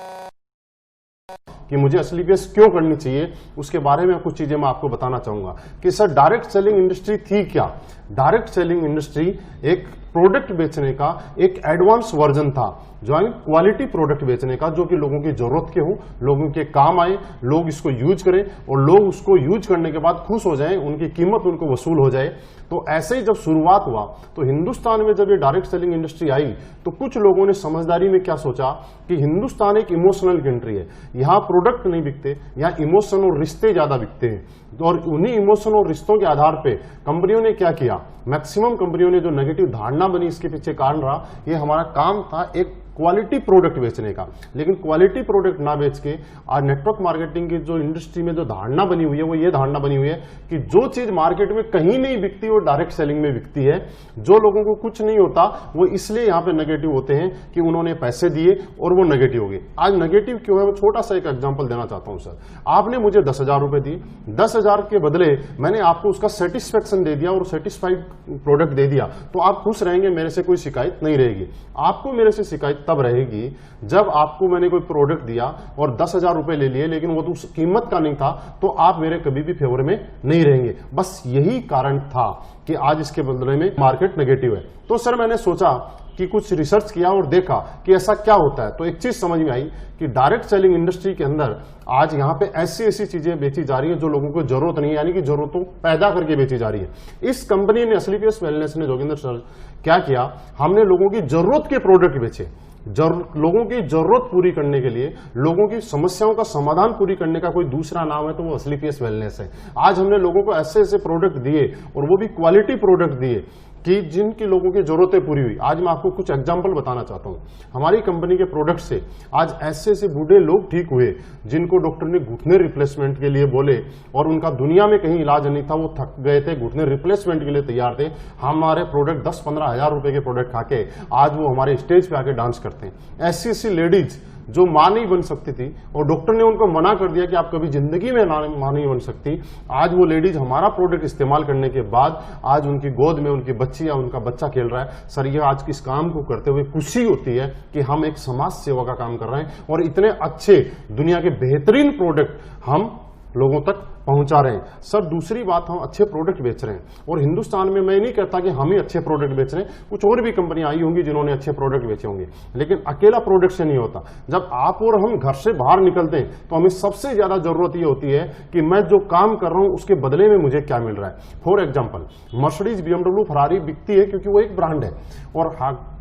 कि मुझे स्लीपियस क्यों करनी चाहिए, उसके बारे में कुछ चीजें मैं आपको बताना चाहूंगा कि सर, डायरेक्ट सेलिंग इंडस्ट्री थी क्या? डायरेक्ट सेलिंग इंडस्ट्री एक प्रोडक्ट बेचने का एक एडवांस वर्जन था, जो क्वालिटी प्रोडक्ट बेचने का, जो कि लोगों की जरूरत के हो, लोगों के काम आए, लोग इसको यूज करें और लोग उसको यूज करने के बाद खुश हो जाएं, उनकी कीमत उनको वसूल हो जाए। तो ऐसे ही जब शुरुआत हुआ तो हिंदुस्तान में जब ये डायरेक्ट सेलिंग इंडस्ट्री आई तो कुछ लोगों ने समझदारी में क्या सोचा कि हिंदुस्तान एक इमोशनल कंट्री है, यहाँ प्रोडक्ट नहीं बिकते, यहाँ इमोशन और रिश्ते ज्यादा बिकते हैं। और उन्हीं इमोशन और रिश्तों के आधार पे कंपनियों ने क्या किया, मैक्सिमम कंपनियों ने जो नेगेटिव धारणा बनी, इसके पीछे कारण रहा, ये हमारा काम था एक क्वालिटी प्रोडक्ट बेचने का। लेकिन क्वालिटी प्रोडक्ट ना बेच के आज नेटवर्क मार्केटिंग की जो इंडस्ट्री में जो धारणा बनी हुई है, वो ये धारणा बनी हुई है कि जो चीज मार्केट में कहीं नहीं बिकती वो डायरेक्ट सेलिंग में बिकती है। जो लोगों को कुछ नहीं होता वो इसलिए यहाँ पे नेगेटिव होते हैं कि उन्होंने पैसे दिए और वो नेगेटिव हो गए। आज नेगेटिव क्यों है, वो छोटा सा एक एग्जाम्पल देना चाहता हूँ। सर, आपने मुझे 10,000 रुपए दिए, 10,000 के बदले मैंने आपको उसका सेटिस्फेक्शन दे दिया और सेटिस्फाइड प्रोडक्ट दे दिया, तो आप खुश रहेंगे, मेरे से कोई शिकायत नहीं रहेगी। आपको मेरे से शिकायत तब रहेगी जब आपको मैंने कोई प्रोडक्ट दिया और 10,000 रुपए ले लिए, लेकिन वो तो उस कीमत का नहीं था, तो आप मेरे कभी भी फेवर में नहीं रहेंगे। बस यही कारण था कि आज इसके बदले में मार्केट नेगेटिव है। तो सर, मैंने सोचा कि कुछ रिसर्च किया और देखा कि ऐसा क्या होता है, तो एक चीज समझ में आई कि डायरेक्ट सेलिंग इंडस्ट्री के अंदर आज यहाँ पे ऐसी ऐसी चीजें बेची जा रही है जो लोगों को जरूरत नहीं है, यानी कि जरूरतों पैदा करके बेची जा रही है। इस कंपनी ने, स्लीपियस वेलनेस ने, जोगिंदर सर, क्या किया, हमने लोगों की जरूरत के प्रोडक्ट बेचे। लोगों की जरूरत पूरी करने के लिए, लोगों की समस्याओं का समाधान पूरी करने का कोई दूसरा नाम है तो वो स्लीपियस वेलनेस है। आज हमने लोगों को ऐसे ऐसे प्रोडक्ट दिए और वो भी क्वालिटी प्रोडक्ट दिए कि जिनकी लोगों की जरूरतें पूरी हुई। आज मैं आपको कुछ एग्जांपल बताना चाहता हूं। हमारी कंपनी के प्रोडक्ट से आज ऐसे ऐसे बूढ़े लोग ठीक हुए जिनको डॉक्टर ने घुटने रिप्लेसमेंट के लिए बोले और उनका दुनिया में कहीं इलाज नहीं था, वो थक गए थे, घुटने रिप्लेसमेंट के लिए तैयार थे। हमारे प्रोडक्ट 10-15 हजार रुपए के प्रोडक्ट खाके आज वो हमारे स्टेज पे आके डांस करते हैं। ऐसी ऐसी लेडीज जो मां नहीं बन सकती थी और डॉक्टर ने उनको मना कर दिया कि आप कभी जिंदगी में मां नहीं बन सकती, आज वो लेडीज हमारा प्रोडक्ट इस्तेमाल करने के बाद आज उनकी गोद में उनकी बच्ची या उनका बच्चा खेल रहा है। सर, ये आज इस काम को करते हुए खुशी होती है कि हम एक समाज सेवा का काम कर रहे हैं और इतने अच्छे दुनिया के बेहतरीन प्रोडक्ट हम लोगों तक पहुंचा रहे हैं। सर, दूसरी बात, हम अच्छे प्रोडक्ट बेच रहे हैं और हिंदुस्तान में मैं नहीं कहता कि हम ही अच्छे प्रोडक्ट बेच रहे हैं, कुछ और भी कंपनियां आई होंगी जिन्होंने अच्छे प्रोडक्ट बेचे होंगे, लेकिन अकेला प्रोडक्ट से नहीं होता। जब आप और हम घर से बाहर निकलते हैं तो हमें सबसे ज्यादा जरूरत ये होती है कि मैं जो काम कर रहा हूं उसके बदले में मुझे क्या मिल रहा है। For example, Mercedes, BMW, Ferrari बिकती है क्योंकि वो एक ब्रांड है और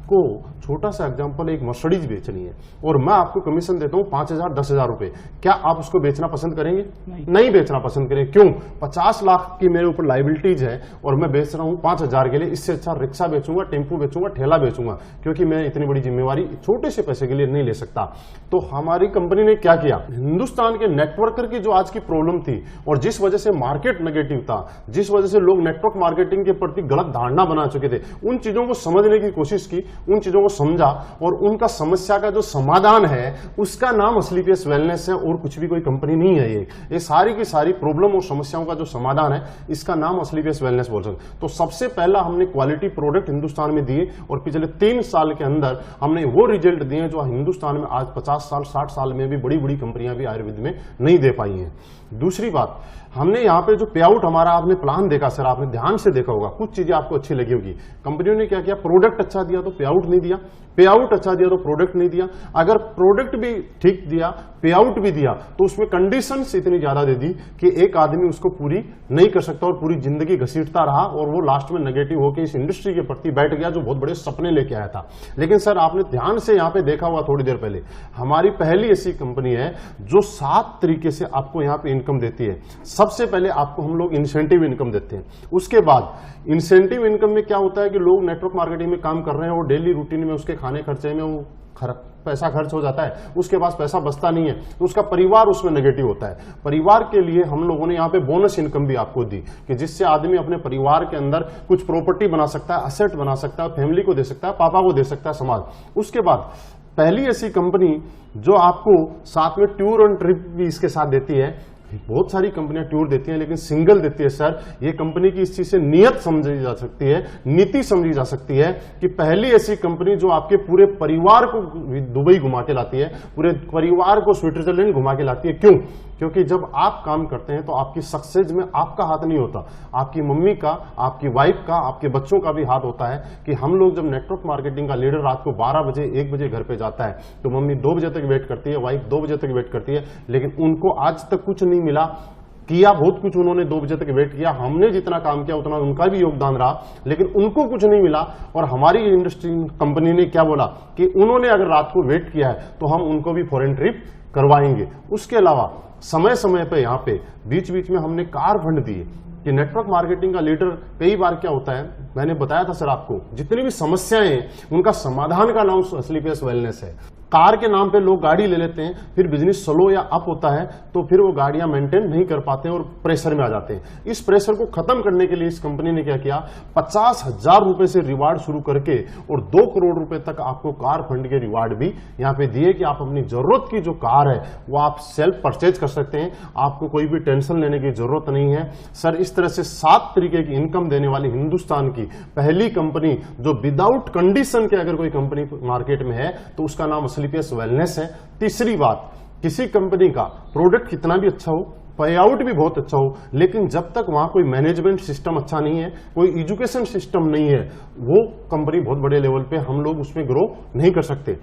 को छोटा सा एग्जांपल, एक मर्सिडीज बेचनी है और मैं आपको कमीशन देता हूं 5,000 10,000 रुपए, क्या आप उसको बेचना पसंद करेंगे? नहीं बेचना पसंद करेंगे। क्यों? 50 लाख की मेरे ऊपर लाइबिलिटीज है और मैं बेच रहा हूं 5,000 के लिए। इससे अच्छा रिक्शा बेचूंगा, टेम्पो बेचूंगा, ठेला बेचूंगा, क्योंकि मैं इतनी बड़ी जिम्मेवारी छोटे से पैसे के लिए नहीं ले सकता। तो हमारी कंपनी ने क्या किया, हिंदुस्तान के नेटवर्कर की जो आज की प्रॉब्लम थी और जिस वजह से मार्केट नेगेटिव था, जिस वजह से लोग नेटवर्क मार्केटिंग के प्रति गलत धारणा बना चुके थे, उन चीजों को समझने की कोशिश की, उन चीजों को समझा और उनका समस्या का जो समाधान है उसका नाम असलीपियस वेलनेस है और कुछ भी कोई कंपनी नहीं है। ये सारी की सारी प्रॉब्लम और समस्याओं का जो समाधान है इसका नाम असलीपियस वेलनेस बोल सकते। तो सबसे पहला हमने क्वालिटी प्रोडक्ट हिंदुस्तान में दिए और पिछले 3 साल के अंदर हमने वो रिजल्ट दिए जो हिंदुस्तान में आज 50 साल 60 साल में भी बड़ी बड़ी कंपनियां भी आयुर्वेद में नहीं दे पाई हैं। दूसरी बात, हमने यहाँ पे जो पे आउट हमारा आपने प्लान देखा, सर आपने ध्यान से देखा होगा, कुछ चीजें आपको अच्छी लगी होगी। कंपनियों ने क्या किया, प्रोडक्ट अच्छा दिया तो पे आउट नहीं दिया, पे आउट अच्छा दिया तो प्रोडक्ट नहीं दिया। अगर प्रोडक्ट भी ठीक दिया, पे आउट भी दिया, तो उसमें कंडीशंस इतनी ज्यादा दे दी कि एक आदमी उसको पूरी नहीं कर सकता और पूरी जिंदगी घसीटता रहा और वो लास्ट में नेगेटिव होकर इस इंडस्ट्री के प्रति बैठ गया जो बहुत बड़े सपने लेके आया था। लेकिन सर आपने ध्यान से यहाँ पे देखा हुआ थोड़ी देर पहले, हमारी पहली ऐसी कंपनी है जो 7 तरीके से आपको यहाँ पे इनकम देती है। सबसे पहले आपको हम लोग इंसेंटिव इनकम देते हैं, उसके बाद इंसेंटिव इनकम में क्या होता है कि लोग नेटवर्क मार्केटिंग में काम कर रहे हैं और डेली रूटीन में उसके खाने खर्चे में वो पैसा खर्च हो जाता है, उसके पास पैसा बचता नहीं है, तो उसका परिवार उसमें नेगेटिव होता है। परिवार के लिए हम लोगों ने यहाँ पे बोनस इनकम भी आपको दी कि जिससे आदमी अपने परिवार के अंदर कुछ प्रॉपर्टी बना सकता है, असेट बना सकता है, फैमिली को दे सकता है, पापा को दे सकता है, समाज। उसके बाद पहली ऐसी कंपनी जो आपको साथ में टूर एंड ट्रिप भी इसके साथ देती है। बहुत सारी कंपनियां टूर देती हैं लेकिन सिंगल देती है। सर ये कंपनी की इस चीज से नियत समझी जा सकती है, नीति समझी जा सकती है कि पहली ऐसी कंपनी जो आपके पूरे परिवार को दुबई घुमा के लाती है, पूरे परिवार को स्विट्जरलैंड घुमा के लाती है। क्यों? क्योंकि जब आप काम करते हैं तो आपकी सक्सेस में आपका हाथ नहीं होता, आपकी मम्मी का, आपकी वाइफ का, आपके बच्चों का भी हाथ होता है। कि हम लोग जब नेटवर्क मार्केटिंग का लीडर रात को 12 बजे 1 बजे घर पे जाता है तो मम्मी 2 बजे तक वेट करती है, वाइफ 2 बजे तक वेट करती है, लेकिन उनको आज तक कुछ नहीं मिला। किया बहुत कुछ, उन्होंने 2 बजे तक वेट किया, हमने जितना काम किया उतना उनका भी योगदान रहा, लेकिन उनको कुछ नहीं मिला। और हमारी इंडस्ट्री कंपनी ने क्या बोला कि उन्होंने अगर रात को वेट किया है तो हम उनको भी फॉरेन ट्रिप करवाएंगे। उसके अलावा समय समय पे यहाँ पे बीच बीच में हमने कार फंड दिए कि नेटवर्क मार्केटिंग का लीडर कई बार क्या होता है, मैंने बताया था सर आपको, जितनी भी समस्याएं हैं उनका समाधान का नाम असलीपियस वेलनेस है। कार के नाम पे लोग गाड़ी ले लेते हैं, फिर बिजनेस स्लो या अप होता है तो फिर वो गाड़ियां मेंटेन नहीं कर पाते हैं और प्रेशर में आ जाते हैं। इस प्रेशर को खत्म करने के लिए इस कंपनी ने क्या किया, 50,000 रुपए से रिवार्ड शुरू करके और 2 करोड़ रुपए तक आपको कार फंड के रिवार्ड भी यहाँ पे दिए कि आप अपनी जरूरत की जो कार है वो आप सेल्फ परचेज कर सकते हैं, आपको कोई भी टेंशन लेने की जरूरत नहीं है। सर इस तरह से 7 तरीके की इनकम देने वाली हिंदुस्तान की पहली कंपनी जो विदाउट कंडीशन के अगर कोई कंपनी मार्केट में है तो उसका नाम असलीपियस वेलनेस है। तीसरी बात, किसी कंपनी का प्रोडक्ट कितना भी अच्छा हो, पे आउट भी बहुत अच्छा हो, लेकिन जब तक वहां कोई मैनेजमेंट सिस्टम अच्छा नहीं है, कोई एजुकेशन सिस्टम नहीं है, वो कंपनी बहुत बड़े लेवल पे हम लोग उसमें ग्रो नहीं कर सकते।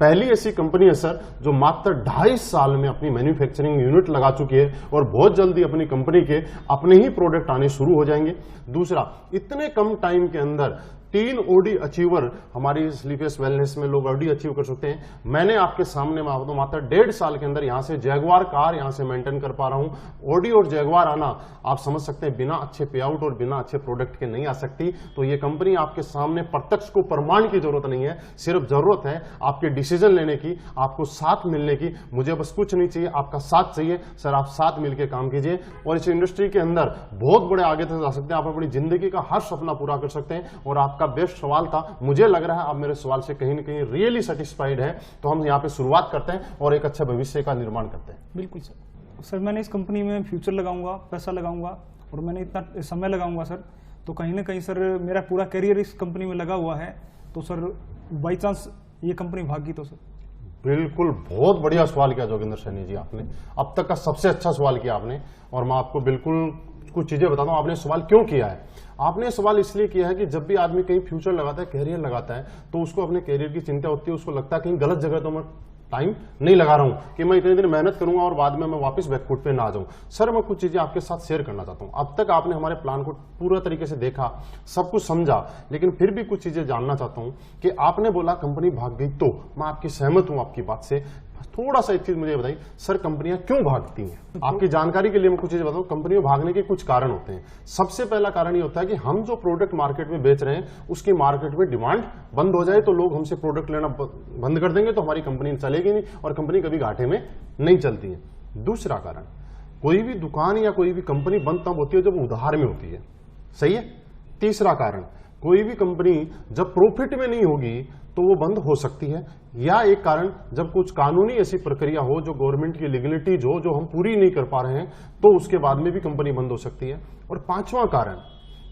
पहली ऐसी कंपनी है सर जो मात्र 2.5 साल में अपनी मैन्युफैक्चरिंग यूनिट लगा चुकी है और बहुत जल्दी अपनी कंपनी के अपने ही प्रोडक्ट आने शुरू हो जाएंगे। दूसरा, इतने कम टाइम के अंदर 3 ओडी अचीवर हमारी स्लीपियस वेलनेस में लोग ओडी अचीव कर सकते हैं। मैंने आपके सामने मात्र 1.5 साल के अंदर यहां से जैगवार कार यहां से मेंटेन कर पा रहा हूं। ओडी और जैगवार आना आप समझ सकते हैं बिना अच्छे पे आउट और बिना अच्छे प्रोडक्ट के नहीं आ सकती। तो ये कंपनी आपके सामने प्रत्यक्ष को प्रमाण की जरूरत नहीं है, सिर्फ जरूरत है आपके डिसीजन लेने की, आपको साथ मिलने की। मुझे बस कुछ नहीं चाहिए, आपका साथ चाहिए। सर आप साथ मिलकर काम कीजिए और इस इंडस्ट्री के अंदर बहुत बड़े आगे तक जा सकते हैं। आप अपनी जिंदगी का हर सपना पूरा कर सकते हैं। और आपका बेस्ट सवाल था, मुझे लग रहा है आप मेरे सवाल से कहीं ना कहीं रियली सेटिस्फाइड है। तो हम यहाँ पे शुरुआत करते हैं और एक अच्छा भविष्य का निर्माण करते हैं। बिल्कुल सर मैंने इस कंपनी में फ्यूचर लगाऊंगा, पैसा लगाऊंगा और मैंने इतना समय लगाऊंगा सर, तो कहीं ना कहीं सर मेरा पूरा करियर इस कंपनी में लगा हुआ है। तो सर बाई चांस ये कंपनी भागी तो सर? बिल्कुल, बहुत बढ़िया सवाल किया जोगिंदर सैनी जी आपने, अब तक का सबसे अच्छा सवाल किया आपने। और मैं आपको बिल्कुल कुछ चीजें बताता हूं आपने सवाल क्यों किया है। आपने सवाल इसलिए किया है कि जब भी आदमी कहीं फ्यूचर लगाता है, कैरियर लगाता है, तो उसको अपने कैरियर की चिंता होती है। उसको लगता है कहीं गलत जगह तो मैं टाइम नहीं लगा रहा हूं कि मैं इतने दिन मेहनत करूंगा और बाद में मैं वापस बैकफुट पे ना आ जाऊं। सर मैं कुछ चीजें आपके साथ शेयर करना चाहता हूं। अब तक आपने हमारे प्लान को पूरा तरीके से देखा, सब कुछ समझा, लेकिन फिर भी कुछ चीजें जानना चाहता हूं कि आपने बोला कंपनी भाग गई, तो मैं आपकी सहमत हूं आपकी बात से। थोड़ा सा एक चीज मुझे बताइए सर, कंपनियां क्यों भागती हैं? आपकी जानकारी के लिए मैं कुछ चीज बताऊं। कंपनियों भागने के कुछ कारण होते हैं। सबसे पहला कारण ये होता है कि हम जो प्रोडक्ट मार्केट में बेच रहे हैं उसकी मार्केट में डिमांड बंद हो जाए, तो लोग हमसे प्रोडक्ट लेना बंद कर देंगे, तो हमारी कंपनी चलेगी नहीं और कंपनी कभी घाटे में नहीं चलती है। दूसरा कारण, कोई भी दुकान या कोई भी कंपनी बंद तब होती है जब उधार में होती है, सही है। तीसरा कारण, कोई भी कंपनी जब प्रॉफिट में नहीं होगी तो वो बंद हो सकती है, या एक कारण जब कुछ कानूनी ऐसी प्रक्रिया हो जो गवर्नमेंट की लीगलिटीज हो जो हम पूरी नहीं कर पा रहे हैं, तो उसके बाद में भी कंपनी बंद हो सकती है। और पांचवा कारण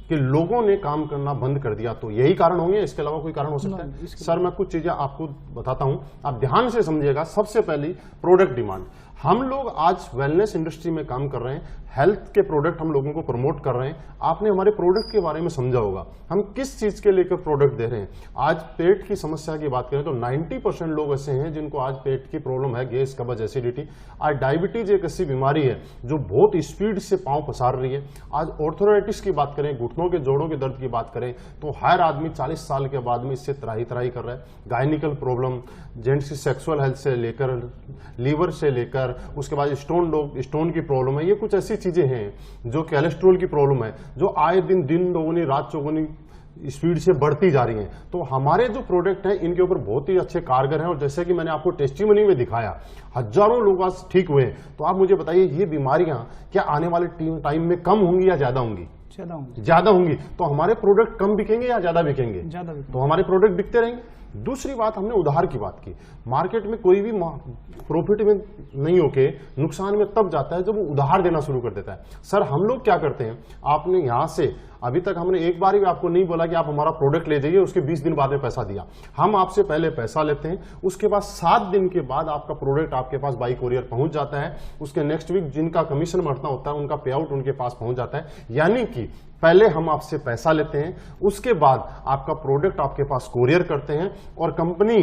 कि लोगों ने काम करना बंद कर दिया, तो यही कारण होंगे, इसके अलावा कोई कारण हो सकता है? सर मैं कुछ चीजें आपको बताता हूं, आप ध्यान से समझिएगा। सबसे पहली, प्रोडक्ट डिमांड। हम लोग आज वेलनेस इंडस्ट्री में काम कर रहे हैं, हेल्थ के प्रोडक्ट हम लोगों को प्रमोट कर रहे हैं। आपने हमारे प्रोडक्ट के बारे में समझा होगा, हम किस चीज के लेकर प्रोडक्ट दे रहे हैं। आज पेट की समस्या की बात करें तो 90% लोग ऐसे हैं जिनको आज पेट की प्रॉब्लम है, गैस, कब्ज, एसिडिटी। आज डायबिटीज एक ऐसी बीमारी है जो बहुत स्पीड से पांव पसार रही है। आज ऑर्थोराइटिस की बात करें, घुटनों के जोड़ों के दर्द की बात करें, तो हर आदमी 40 साल के बाद में इससे त्राही त्राही कर रहा है। गायनिकल प्रॉब्लम, जेंट्स की सेक्सुअल हेल्थ से लेकर, लीवर से लेकर, उसके बाद स्टोन की प्रॉब्लम है। ये कुछ ऐसी चीजें हैं जो कोलेस्ट्रॉल की प्रॉब्लम है जो आए दिन दोगुनी रात चौगुनी स्पीड से बढ़ती जा रही हैं। तो हमारे जो प्रोडक्ट हैं इनके ऊपर बहुत ही अच्छे कारगर हैं। और जैसे कि मैंने आपको टेस्टिमनी में दिखाया, हजारों लोग आज ठीक हुए। तो आप मुझे बताइए, ये बीमारियां क्या आने वाले टाइम में कम होंगी या ज्यादा होंगी? ज्यादा होंगी। तो हमारे प्रोडक्ट कम बिकेंगे या ज्यादा बिकेंगे? ज्यादा बिकेंगे। तो हमारे प्रोडक्ट बिकते रहेंगे। दूसरी बात, हमने उधार की बात की। मार्केट में कोई भी प्रॉफिट में नहीं होके नुकसान में तब जाता है जब वो उधार देना शुरू कर देता है। सर हम लोग क्या करते हैं, आपने यहां से अभी तक हमने एक बार भी आपको नहीं बोला कि आप हमारा प्रोडक्ट ले जाइए, उसके 20 दिन बाद में पैसा दिया। हम आपसे पहले पैसा लेते हैं, उसके बाद 7 दिन के बाद आपका प्रोडक्ट आपके पास बाई कोरियर पहुंच जाता है। उसके नेक्स्ट वीक जिनका कमीशन बढ़ता होता है उनका पे आउट उनके पास पहुंच जाता है। यानी कि पहले हम आपसे पैसा लेते हैं, उसके बाद आपका प्रोडक्ट आपके पास कोरियर करते हैं और कंपनी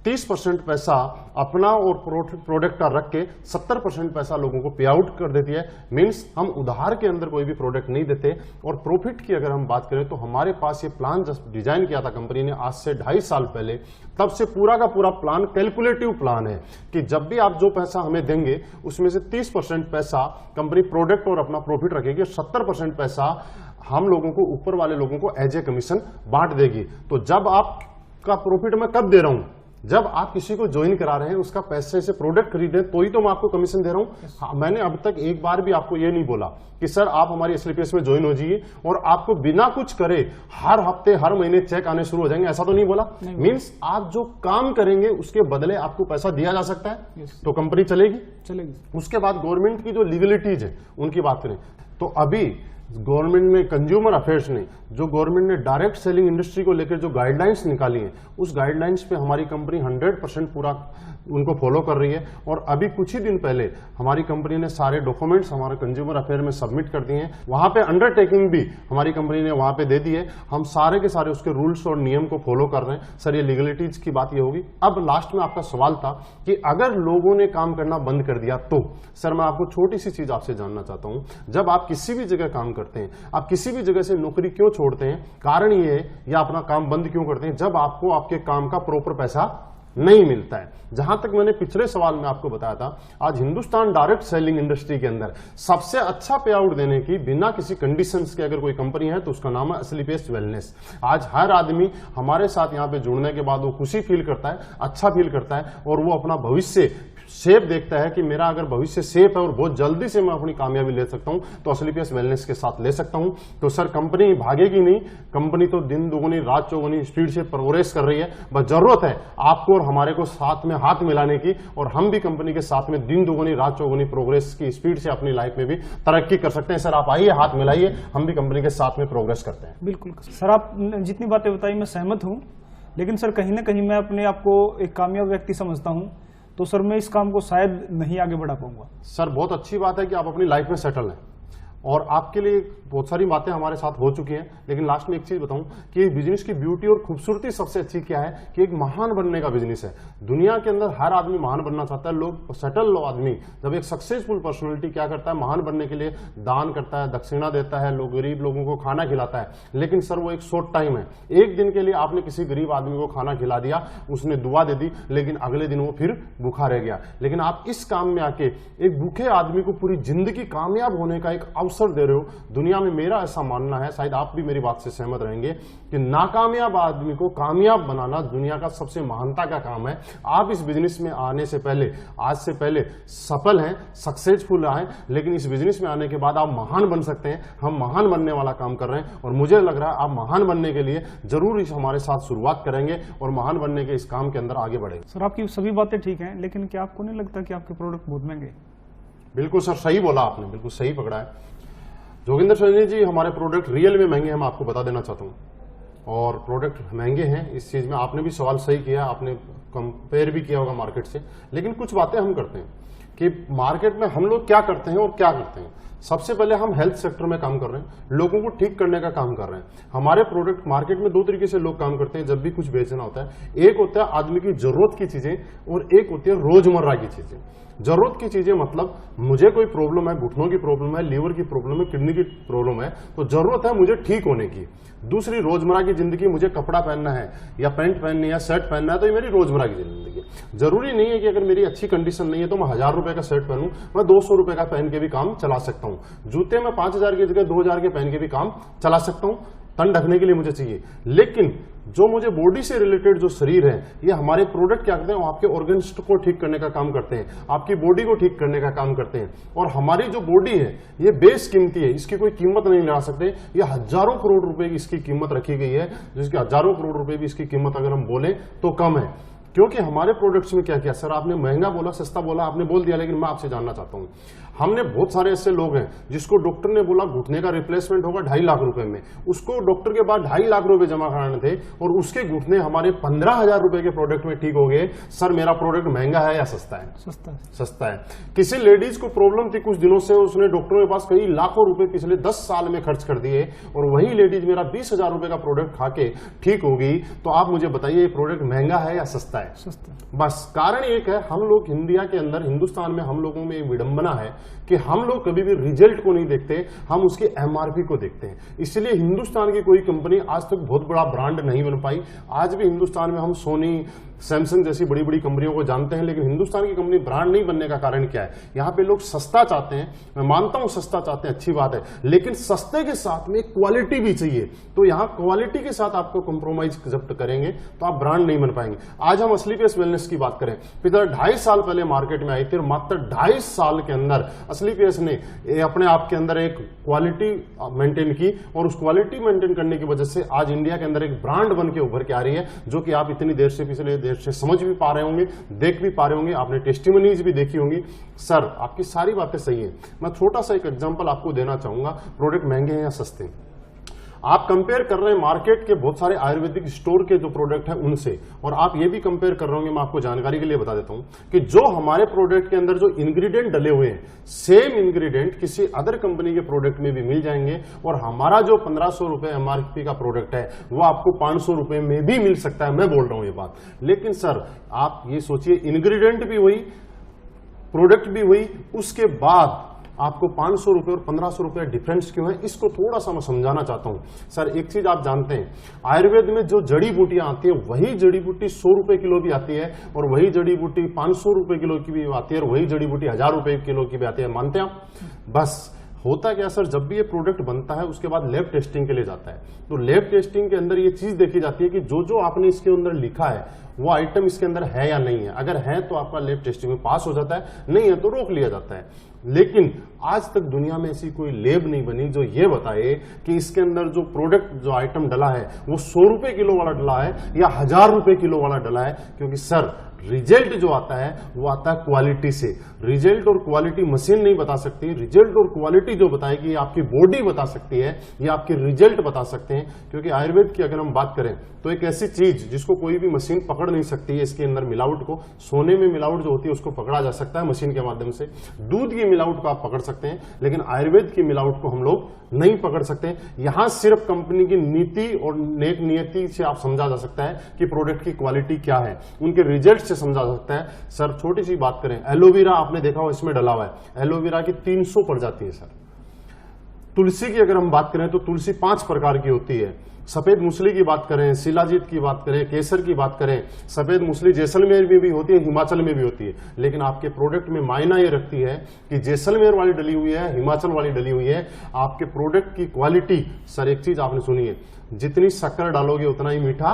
30% पैसा अपना और प्रोडक्ट का रख के 70% पैसा लोगों को पे आउट कर देती है। मींस हम उधार के अंदर कोई भी प्रोडक्ट नहीं देते। और प्रॉफिट की अगर हम बात करें तो हमारे पास ये प्लान जब डिजाइन किया था कंपनी ने आज से 2.5 साल पहले, तब से पूरा का पूरा प्लान कैलकुलेटिव प्लान है कि जब भी आप जो पैसा हमें देंगे उसमें से 30% पैसा कंपनी प्रोडक्ट और अपना प्रॉफिट रखेगी, 70% पैसा हम लोगों को, ऊपर वाले लोगों को एज ए कमीशन बांट देगी। तो जब आपका प्रॉफिट मैं कब दे रहा हूं, जब आप किसी को ज्वाइन करा रहे हैं, उसका पैसे से प्रोडक्ट खरीदे तो ही तो मैं आपको कमीशन दे रहा हूं। मैंने अब तक एक बार भी आपको ये नहीं बोला कि सर आप हमारी एसलीपीएस में ज्वाइन हो जाइए और आपको बिना कुछ करे हर हफ्ते हर महीने चेक आने शुरू हो जाएंगे, ऐसा तो नहीं बोला। मींस आप जो काम करेंगे उसके बदले आपको पैसा दिया जा सकता है, तो कंपनी चलेगी। उसके बाद गवर्नमेंट की जो लीगलिटीज है उनकी बात करें तो अभी गवर्नमेंट में, कंज्यूमर अफेयर्स ने, जो गवर्नमेंट ने डायरेक्ट सेलिंग इंडस्ट्री को लेकर जो गाइडलाइंस निकाली हैं, उस गाइडलाइंस पे हमारी कंपनी 100% पूरा उनको फॉलो कर रही है। और अभी कुछ ही दिन पहले हमारी कंपनी ने सारे डॉक्यूमेंट्स हमारे कंज्यूमर अफेयर में सबमिट कर दिए हैं। वहां पे अंडरटेकिंग भी हमारी कंपनी ने वहां पे दे दी है। हम सारे के सारे उसके रूल्स और नियम को फॉलो कर रहे हैं। सर, ये लीगलिटीज की बात ये होगी। अब लास्ट में आपका सवाल था कि अगर लोगों ने काम करना बंद कर दिया तो सर, मैं आपको छोटी सी चीज आपसे जानना चाहता हूं। जब आप किसी भी जगह काम करते हैं, आप किसी भी जगह से नौकरी क्यों छोड़ते हैं, कारण ये है, या अपना काम बंद क्यों करते हैं, जब आपको आपके काम का प्रॉपर पैसा नहीं मिलता है। जहां तक मैंने पिछले सवाल में आपको बताया था, आज हिंदुस्तान डायरेक्ट सेलिंग इंडस्ट्री के अंदर सबसे अच्छा पे आउट देने की बिना किसी कंडीशंस के अगर कोई कंपनी है तो उसका नाम है असलीपेस वेलनेस। आज हर आदमी हमारे साथ यहां पे जुड़ने के बाद वो खुशी फील करता है, अच्छा फील करता है और वो अपना भविष्य सेफ देखता है कि मेरा अगर भविष्य सेफ है और बहुत जल्दी से मैं अपनी कामयाबी ले सकता हूं तो असलीपेस वेलनेस के साथ ले सकता हूं। तो सर, कंपनी भागेगी नहीं, कंपनी तो दिन दुगुनी रात चौगुनी स्पीड से प्रोग्रेस कर रही है। बस जरूरत है आपको और हमारे को साथ में हाथ मिलाने की, और हम भी कंपनी के साथ में दिन दुगुनी रात चौगुनी प्रोग्रेस की स्पीड से अपनी लाइफ में भी तरक्की कर सकते हैं। सर, आप आइए, हाथ मिलाइए, हम भी कंपनी के साथ में प्रोग्रेस करते हैं। बिल्कुल सर, आप जितनी बातें बताई मैं सहमत हूँ, लेकिन सर कहीं ना कहीं मैं अपने आप को एक कामयाब व्यक्ति समझता हूँ, तो सर मैं इस काम को शायद नहीं आगे बढ़ा पाऊंगा। सर, बहुत अच्छी बात है कि आप अपनी लाइफ में सेटल हैं और आपके लिए बहुत सारी बातें हमारे साथ हो चुकी हैं। लेकिन लास्ट में एक चीज बताऊं कि बिजनेस की ब्यूटी और खूबसूरती सबसे अच्छी क्या है कि एक महान बनने का बिजनेस है। दुनिया के अंदर हर आदमी महान बनना चाहता है। लोग सेटल आदमी जब एक सक्सेसफुल पर्सनैलिटी क्या करता है, महान बनने के लिए दान करता है, दक्षिणा देता है, लोग गरीब लोगों को खाना खिलाता है। लेकिन सर, वो एक शॉर्ट टाइम है। एक दिन के लिए आपने किसी गरीब आदमी को खाना खिला दिया, उसने दुआ दे दी, लेकिन अगले दिन वो फिर भूखा रह गया। लेकिन आप इस काम में आके एक भूखे आदमी को पूरी जिंदगी कामयाब होने का एक अवसर दे रहे हो। दुनिया में मेरा ऐसा मानना है, शायद आप भी मेरी बात से सहमत रहेंगे, कि नाकामयाब आदमी को कामयाब बनाना दुनिया का सबसे महानता का काम है। आप इस बिजनेस में आने से पहले, आज से पहले सफल हैं, सक्सेसफुल हैं, लेकिन इस बिजनेस में आने के बाद आप महान बन सकते हैं। हम महान बनने वाला काम कर रहे हैं और मुझे लग रहा है आप महान बनने के लिए जरूर इस हमारे साथ शुरुआत करेंगे और महान बनने के इस काम के अंदर आगे बढ़ेंगे। सर, आपकी सभी बातें ठीक हैं, लेकिन क्या आपको नहीं लगता कि आपके प्रोडक्ट बहुत महंगे? बिल्कुल सर, सही बोला आपने, बिल्कुल सही पकड़ा है जोगिंदर संजय जी। हमारे प्रोडक्ट रियल में महंगे हैं, मैं आपको बता देना चाहता हूं। और प्रोडक्ट महंगे हैं, इस चीज में आपने भी सवाल सही किया, आपने कंपेयर भी किया होगा मार्केट से। लेकिन कुछ बातें हम करते हैं कि मार्केट में हम लोग क्या करते हैं और क्या करते हैं। सबसे पहले हम हेल्थ सेक्टर में काम कर रहे हैं, लोगों को ठीक करने का काम कर रहे हैं। हमारे प्रोडक्ट मार्केट में दो तरीके से लोग काम करते हैं जब भी कुछ बेचना होता है। एक होता है आदमी की जरूरत की चीजें और एक होती है रोजमर्रा की चीजें। जरूरत की चीजें मतलब मुझे कोई प्रॉब्लम है, घुटनों की प्रॉब्लम है, लीवर की प्रॉब्लम है, किडनी की प्रॉब्लम है, तो जरूरत है मुझे ठीक होने की। दूसरी, रोजमर्रा की जिंदगी, मुझे कपड़ा पहनना है या पैंट पहननी है, शर्ट पहनना है, तो ये मेरी रोजमर्रा की जिंदगी। जरूरी नहीं है कि अगर मेरी अच्छी कंडीशन नहीं है तो मैं 1000 रुपए का शर्ट पहनूं, मैं 200 रुपए का पहन के भी काम चला सकता हूं। जूते में 5000 की जगह 2000 के पहन के भी काम चला सकता हूं, तन ढकने के लिए मुझे चाहिए। लेकिन जो मुझे बॉडी से रिलेटेड जो शरीर है, ये हमारे प्रोडक्ट क्या करते हैं, आपके ऑर्गन्स को ठीक करने का काम करते हैं, आपकी बॉडी को ठीक करने का काम करते हैं। और हमारी जो बॉडी है ये बेस कीमती है, इसकी कोई कीमत नहीं लगा सकते। ये हजारों करोड़ रुपए की इसकी कीमत रखी गई है, जिसकी हजारों करोड़ रुपए भी इसकी कीमत अगर हम बोले तो कम है। क्योंकि हमारे प्रोडक्ट्स में क्या किया सर, आपने महंगा बोला, सस्ता बोला, आपने बोल दिया, लेकिन मैं आपसे जानना चाहता हूं, हमने बहुत सारे ऐसे लोग हैं जिसको डॉक्टर ने बोला घुटने का रिप्लेसमेंट होगा 2.5 लाख रुपए में, उसको डॉक्टर के बाद 2.5 लाख रुपए जमा कराने थे और उसके घुटने हमारे 15,000 रुपए के प्रोडक्ट में ठीक हो गए। सर, मेरा प्रोडक्ट महंगा है या सस्ता है? सस्ता है। सस्ता है। किसी लेडीज को प्रॉब्लम थी कुछ दिनों से, उसने डॉक्टरों के पास कई लाखों रुपए पिछले 10 साल में खर्च कर दिए और वही लेडीज मेरा 20,000 रुपए का प्रोडक्ट खा के ठीक हो गई। तो आप मुझे बताइए, ये प्रोडक्ट महंगा है या सस्ता है? सस्ता। बस कारण एक है, हम लोग इंडिया के अंदर, हिंदुस्तान में हम लोगों में एक विडंबना है कि हम लोग कभी भी रिजल्ट को नहीं देखते, हम उसके एमआरपी को देखते हैं। इसलिए हिंदुस्तान की कोई कंपनी आज तक बहुत बड़ा ब्रांड नहीं बन पाई। आज भी हिंदुस्तान में हम सोनी, सैमसंग जैसी बड़ी बड़ी कंपनियों को जानते हैं, लेकिन हिंदुस्तान की कंपनी ब्रांड नहीं बनने का कारण क्या है? यहाँ पे लोग सस्ता चाहते हैं। मैं मानता हूं सस्ता चाहते हैं, अच्छी बात है, लेकिन सस्ते के साथ में क्वालिटी भी चाहिए। तो यहाँ क्वालिटी के साथ आपको कॉम्प्रोमाइज जब करेंगे तो आप ब्रांड नहीं बन पाएंगे। आज हम असलीपेस वेलनेस की बात करें, पिछले 2.5 साल पहले मार्केट में आई थी, मात्र 2.5 साल के अंदर असलीपेस ने अपने आप के अंदर एक क्वालिटी मेंटेन की और उस क्वालिटी मेंटेन करने की वजह से आज इंडिया के अंदर एक ब्रांड बन के उभर के आ रही है, जो कि आप इतनी देर से पिछले देर से समझ भी पा रहे होंगे, देख भी पा रहे होंगे, आपने टेस्टिमनीज भी देखी होंगी। सर, आपकी सारी बातें सही है। मैं छोटा सा एक एग्जांपल आपको देना चाहूंगा, प्रोडक्ट महंगे हैं या सस्ते हैं। आप कंपेयर कर रहे हैं मार्केट के बहुत सारे आयुर्वेदिक स्टोर के जो प्रोडक्ट है उनसे, और आप ये भी कंपेयर कर रहे होंगे, मैं आपको जानकारी के लिए बता देता हूं कि जो हमारे प्रोडक्ट के अंदर जो इंग्रेडिएंट डले हुए हैं, सेम इंग्रेडिएंट किसी अदर कंपनी के प्रोडक्ट में भी मिल जाएंगे, और हमारा जो 1500 रुपए एमआरपी का प्रोडक्ट है वो आपको 500 रुपए में भी मिल सकता है। मैं बोल रहा हूं ये बात, लेकिन सर आप ये सोचिए, इंग्रेडिएंट भी वही, प्रोडक्ट भी वही, उसके बाद आपको 500 रुपए और 1500 रुपए डिफरेंस क्यों है, इसको थोड़ा सा मैं समझाना चाहता हूं। सर एक चीज आप जानते हैं, आयुर्वेद में जो जड़ी बूटियां आती है वही जड़ी बूटी 100 रुपए किलो भी आती है, और वही जड़ी बूटी 500 रुपए किलो की भी आती है, और वही जड़ी बूटी 1000 रुपए किलो की भी आती है। मानते हैं आप? बस होता क्या सर, जब भी ये प्रोडक्ट बनता है उसके बाद लैब टेस्टिंग के लिए जाता है, तो लैब टेस्टिंग के अंदर ये चीज देखी जाती है कि जो जो आपने इसके अंदर लिखा है वो आइटम इसके अंदर है या नहीं है। अगर है तो आपका लैब टेस्टिंग में पास हो जाता है, नहीं है तो रोक लिया जाता है। लेकिन आज तक दुनिया में ऐसी कोई लैब नहीं बनी जो ये बताए कि इसके अंदर जो प्रोडक्ट, जो आइटम डला है वो 100 रुपए किलो वाला डला है या 1000 रुपए किलो वाला डला है। क्योंकि सर रिजल्ट जो आता है वो आता है क्वालिटी से। रिजल्ट और क्वालिटी मशीन नहीं बता सकती, रिजल्ट और क्वालिटी जो बताएगी आपकी बॉडी बता सकती है, ये आपके रिजल्ट बता सकते हैं। क्योंकि आयुर्वेद की अगर हम बात करें तो एक ऐसी चीज जिसको कोई भी मशीन पकड़ नहीं सकती है, इसके अंदर मिलावट को, सोने में मिलावट जो होती है उसको पकड़ा जा सकता है मशीन के माध्यम से, दूध की मिलावट को आप पकड़ सकते हैं, लेकिन आयुर्वेद की मिलावट को हम लोग नहीं पकड़ सकते। यहां सिर्फ कंपनी की नीति और नेक नियति से आप समझा जा सकता है कि प्रोडक्ट की क्वालिटी क्या है, उनके रिजल्ट से समझा जा सकता है। सर छोटी सी बात करें, एलोवेरा आपने देखा हो इसमें डला हुआ है, एलोवेरा की 300 प्रजाति है सर। तुलसी की अगर हम बात करें तो तुलसी 5 प्रकार की होती है। सफेद मूसली की बात करें, शिलाजीत की बात करें, केसर की बात करें, सफेद मूसली जैसलमेर में भी होती है, हिमाचल में भी होती है। लेकिन आपके प्रोडक्ट में मायना ये रखती है कि जैसलमेर वाली डली हुई है, हिमाचल वाली डली हुई है। आपके प्रोडक्ट की क्वालिटी, सर एक चीज आपने सुनी है, जितनी शक्कर डालोगे उतना ही मीठा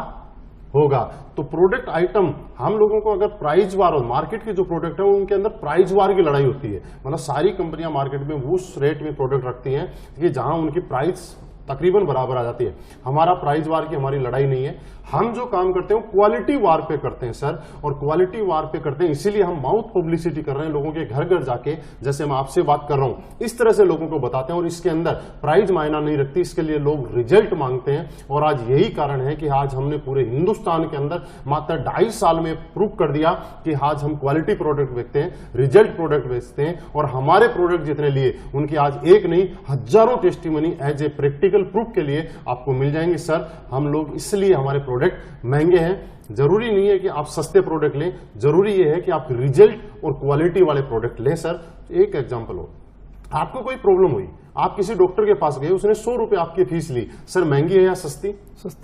होगा। तो प्रोडक्ट आइटम हम लोगों को अगर प्राइस वार हो, मार्केट के जो प्रोडक्ट है उनके अंदर प्राइस वार की लड़ाई होती है। मतलब सारी कंपनियां मार्केट में उस रेट में प्रोडक्ट रखती हैं कि जहां उनकी प्राइस तकरीबन बराबर आ जाती है। हमारा प्राइस वार की हमारी लड़ाई नहीं है, हम जो काम करते हैं क्वालिटी वार पे करते हैं सर, और क्वालिटी वार पे करते हैं इसीलिए हम माउथ पब्लिसिटी कर रहे हैं, लोगों के घर घर जाके, जैसे मैं आपसे बात कर रहा हूं इस तरह से लोगों को बताते हैं। और इसके अंदर प्राइस मायना नहीं रखती, इसके लिए लोग रिजल्ट मांगते हैं। और आज यही कारण है कि आज हमने पूरे हिंदुस्तान के अंदर मात्र 2.5 साल में प्रूव कर दिया कि आज हम क्वालिटी प्रोडक्ट बेचते हैं, रिजल्ट प्रोडक्ट बेचते हैं, और हमारे प्रोडक्ट जितने लिए उनकी आज एक नहीं हजारों testimony as a practical proof के लिए आपको मिल जाएंगे। सर हम लोग इसलिए हमारे प्रोडक्ट महंगे हैं, जरूरी नहीं है कि आप सस्ते प्रोडक्ट लें, जरूरी यह है कि आप रिजल्ट और क्वालिटी वाले प्रोडक्ट लें। सर एक एग्जांपल हो, आपको कोई प्रॉब्लम हुई, आप किसी डॉक्टर के पास गए, उसने 100 रुपए आपकी फीस ली, सर महंगी है या सस्ती?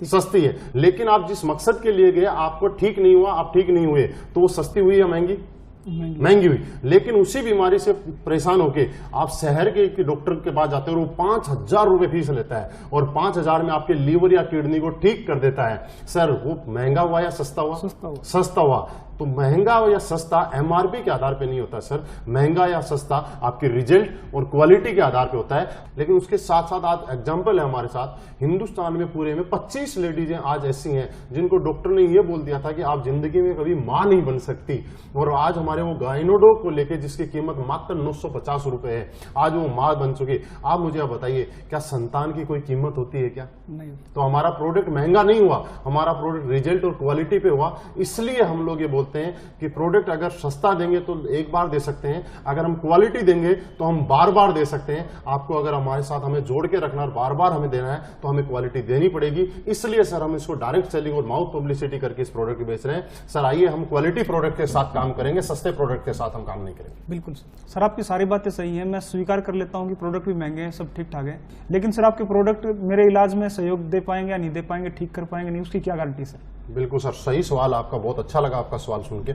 सस्ती है। लेकिन आप जिस मकसद के लिए गए आपको ठीक नहीं हुआ, आप ठीक नहीं हुए, तो वो सस्ती हुई या महंगी? महंगी हुई। लेकिन उसी बीमारी से परेशान होके आप शहर के डॉक्टर के पास जाते हो, वो 5000 रुपए फीस लेता है, और 5000 में आपके लीवर या किडनी को ठीक कर देता है। सर वो महंगा हुआ या सस्ता हुआ? सस्ता हुआ। तो महंगा या सस्ता एमआरपी के आधार पे नहीं होता सर, महंगा या सस्ता आपके रिजल्ट और क्वालिटी के आधार पे होता है। लेकिन उसके साथ साथ आज एग्जांपल है हमारे साथ, हिंदुस्तान में पूरे में 25 लेडीजें आज ऐसी हैं जिनको डॉक्टर ने यह बोल दिया था कि आप जिंदगी में कभी मां नहीं बन सकती, और आज हमारे वो गायनोडो को लेके जिसकी कीमत मात्र 950 रुपए है, आज वो मां बन चुकी। आप मुझे अब बताइए, क्या संतान की कोई कीमत होती है क्या? नहीं। तो हमारा प्रोडक्ट महंगा नहीं हुआ, हमारा प्रोडक्ट रिजल्ट और क्वालिटी पे हुआ। इसलिए हम लोग ये बोलते हैं कि प्रोडक्ट अगर सस्ता देंगे तो एक बार दे सकते हैं, अगर हम क्वालिटी देंगे तो हम बार बार दे सकते हैं। आपको अगर हमारे साथ हमें जोड़ के रखना और बार बार हमें देना है तो हमें क्वालिटी देनी पड़ेगी। इसलिए सर हम इसको डायरेक्ट सेलिंग और माउथ पब्लिसिटी करके इस प्रोडक्ट को बेच रहे हैं। सर आइए हम क्वालिटी प्रोडक्ट के साथ काम करेंगे, सस्ते प्रोडक्ट के साथ हम काम नहीं करेंगे। बिल्कुल सर, आपकी सारी बातें सही है, मैं स्वीकार कर लेता हूँ कि प्रोडक्ट भी महंगे हैं, सब ठीक ठाक है, लेकिन सर आपके प्रोडक्ट मेरे इलाज में सहयोग दे पाएंगे या नहीं दे पाएंगे, ठीक कर पाएंगे नहीं, उसकी क्या गारंटी सर? बिल्कुल सर, सही सवाल आपका, बहुत अच्छा लगा आपका सवाल सुन के।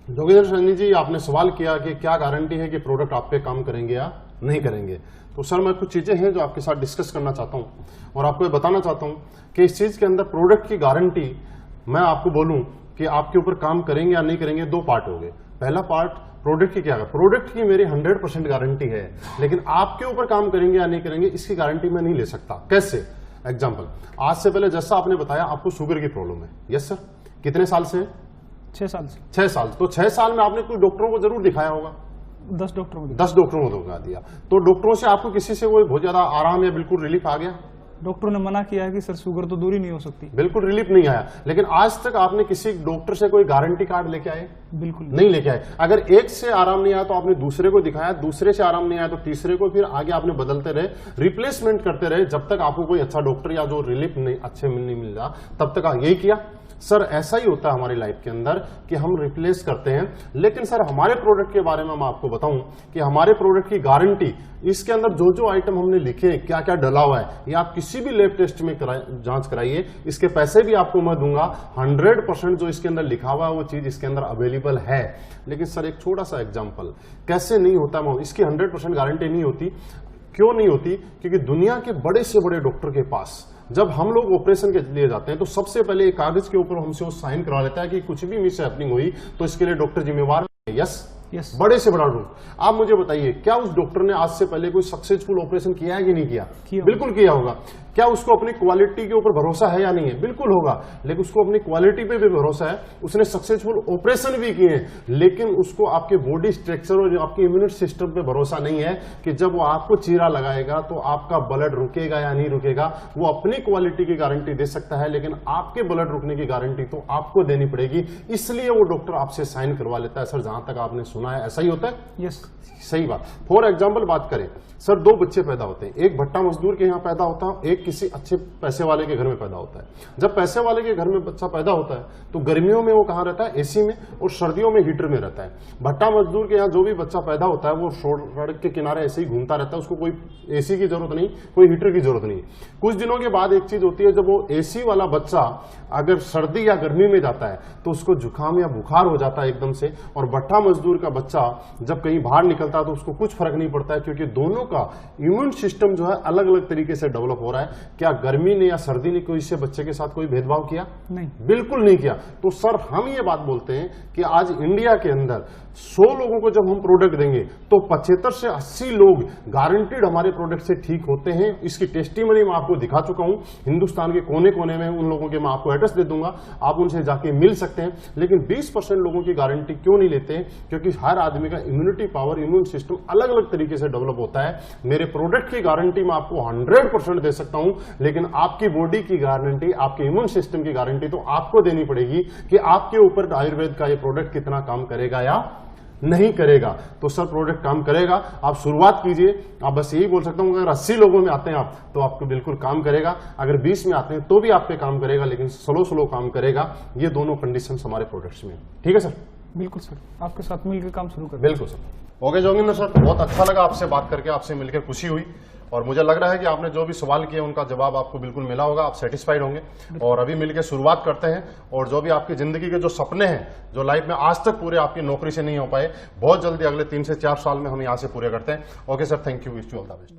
जोगेंद्र सैनी जी, आपने सवाल किया कि क्या गारंटी है कि प्रोडक्ट आप पे काम करेंगे या नहीं करेंगे। तो सर मैं कुछ चीजें हैं जो आपके साथ डिस्कस करना चाहता हूं और आपको ये बताना चाहता हूं कि इस चीज के अंदर प्रोडक्ट की गारंटी, मैं आपको बोलूं कि आपके ऊपर काम करेंगे या नहीं करेंगे, 2 पार्ट हो गए। पहला पार्ट प्रोडक्ट की क्या है, प्रोडक्ट की मेरी 100% गारंटी है, लेकिन आपके ऊपर काम करेंगे या नहीं करेंगे इसकी गारंटी मैं नहीं ले सकता। कैसे? एग्जाम्पल, आज से पहले जैसा आपने बताया आपको शुगर की प्रॉब्लम है, यस सर, कितने साल से? 6 साल से। 6 साल। तो 6 साल में आपने कुछ डॉक्टरों को जरूर दिखाया होगा, 10 डॉक्टरों को 10 डॉक्टरों को दिखा दिया। तो डॉक्टरों से आपको किसी से कोई बहुत ज्यादा आराम या बिल्कुल रिलीफ आ गया? डॉक्टरों ने मना किया है कि सर शुगर तो दूर ही नहीं हो सकती। बिल्कुल रिलीफ नहीं आया। लेकिन आज तक आपने किसी डॉक्टर से कोई गारंटी कार्ड लेके आए? बिल्कुल नहीं लेके आए। अगर एक से आराम नहीं आया तो आपने दूसरे को दिखाया, दूसरे से आराम नहीं आया तो तीसरे को, फिर आगे आपने बदलते रहे, रिप्लेसमेंट करते रहे, जब तक आपको कोई अच्छा डॉक्टर या जो रिलीफ नहीं अच्छे नहीं मिल रहा तब तक यही किया। सर ऐसा ही होता है हमारी लाइफ के अंदर कि हम रिप्लेस करते हैं। लेकिन सर हमारे प्रोडक्ट के बारे में मैं आपको बताऊं कि हमारे प्रोडक्ट की गारंटी, इसके अंदर जो जो आइटम हमने लिखे हैं, क्या क्या डला हुआ है, ये आप किसी भी लैब टेस्ट में जांच कराइए, इसके पैसे भी आपको मैं दूंगा। 100% जो इसके अंदर लिखा हुआ है वो चीज इसके अंदर अवेलेबल है। लेकिन सर एक छोटा सा एग्जांपल, कैसे नहीं होता, इसकी 100% गारंटी नहीं होती। क्यों नहीं होती? क्योंकि दुनिया के बड़े से बड़े डॉक्टर के पास जब हम लोग ऑपरेशन के लिए जाते हैं तो सबसे पहले एक कागज के ऊपर हमसे वो साइन करवा लेता है कि कुछ भी मिस हैपनिंग हुई तो इसके लिए डॉक्टर जिम्मेवार है। यस, बड़े से बड़ा डॉक्टर। आप मुझे बताइए, क्या उस डॉक्टर ने आज से पहले कोई सक्सेसफुल ऑपरेशन किया है कि नहीं किया? बिल्कुल किया होगा। क्या उसको अपनी क्वालिटी के ऊपर भरोसा है या नहीं है? बिल्कुल होगा। लेकिन उसको अपनी क्वालिटी पे भी भरोसा है, उसने सक्सेसफुल ऑपरेशन भी किए हैं, लेकिन उसको आपके बॉडी स्ट्रक्चर और आपके इम्यून सिस्टम पे भरोसा नहीं है कि जब वो आपको चीरा लगाएगा तो आपका ब्लड रुकेगा या नहीं रुकेगा। वो अपनी क्वालिटी की गारंटी दे सकता है, लेकिन आपके ब्लड रुकने की गारंटी तो आपको देनी पड़ेगी। इसलिए वो डॉक्टर आपसे साइन करवा लेता है। सर जहां तक आपने सुना है ऐसा ही होता है? यस, सही बात। फॉर एग्जाम्पल बात करें सर, 2 बच्चे पैदा होते हैं, एक भट्टा मजदूर के यहाँ पैदा होता है, एक किसी अच्छे पैसे वाले के घर में पैदा होता है। जब पैसे वाले के घर में बच्चा पैदा होता है तो गर्मियों में वो कहाँ रहता है? एसी में, और सर्दियों में हीटर में रहता है। भट्टा मजदूर के यहाँ जो भी बच्चा पैदा होता है वो सड़क के किनारे ऐसे ही घूमता रहता है, उसको कोई एसी की जरूरत नहीं, कोई हीटर की जरूरत नहीं। कुछ दिनों के बाद एक चीज होती है, जब वो एसी वाला बच्चा अगर सर्दी या गर्मी में जाता है तो उसको जुकाम या बुखार हो जाता है एकदम से, और भट्टा मजदूर का बच्चा जब कहीं बाहर निकलता है तो उसको कुछ फर्क नहीं पड़ता है, क्योंकि दोनों का इम्यून सिस्टम जो है अलग अलग तरीके से डेवलप हो रहा है। क्या गर्मी ने या सर्दी ने कोई से बच्चे के साथ कोई भेदभाव किया? नहीं, बिल्कुल नहीं किया। तो सर हम ये बात बोलते हैं कि आज इंडिया के अंदर 100 लोगों को जब हम प्रोडक्ट देंगे तो 75 से 80 लोग गारंटीड हमारे प्रोडक्ट से ठीक होते हैं। इसकी टेस्टिमनी मैं आपको दिखा चुका हूं, हिंदुस्तान के कोने कोने में उन लोगों के मैं आपको एड्रेस दे दूंगा, आप उनसे जाके मिल सकते हैं। लेकिन 20% लोगों की गारंटी क्यों नहीं लेते हैं? क्योंकि हर आदमी का इम्यूनिटी पावर, इम्यून सिस्टम अलग अलग तरीके से डेवलप होता है। मेरे प्रोडक्ट की गारंटी मैं आपको 100% दे सकता हूं, लेकिन आपकी बॉडी की गारंटी, आपके इम्यून सिस्टम की गारंटी तो आपको देनी पड़ेगी कि आपके ऊपर आयुर्वेद का ये प्रोडक्ट कितना काम करेगा या नहीं करेगा। तो सर प्रोडक्ट काम करेगा, आप शुरुआत कीजिए। आप बस यही बोल सकता हूं, अगर 80 लोगों में आते हैं आप तो आपको बिल्कुल काम करेगा, अगर 20 में आते हैं तो भी आप पे काम करेगा, लेकिन स्लो काम करेगा। ये दोनों कंडीशन हमारे प्रोडक्ट्स में। ठीक है सर? बिल्कुल सर, आपके साथ मिलकर काम शुरू कर। बिल्कुल सर। ओके जोगिंदर सर, बहुत अच्छा लगा आपसे बात करके, आपसे मिलकर खुशी हुई, और मुझे लग रहा है कि आपने जो भी सवाल किए उनका जवाब आपको बिल्कुल मिला होगा, आप सेटिस्फाइड होंगे। और अभी मिलकर शुरुआत करते हैं, और जो भी आपकी जिंदगी के जो सपने हैं, जो लाइफ में आज तक पूरे आपकी नौकरी से नहीं हो पाए, बहुत जल्दी अगले 3 से 4 साल में हम यहाँ से पूरे करते हैं। Okay sir, thank you, wish you all the best.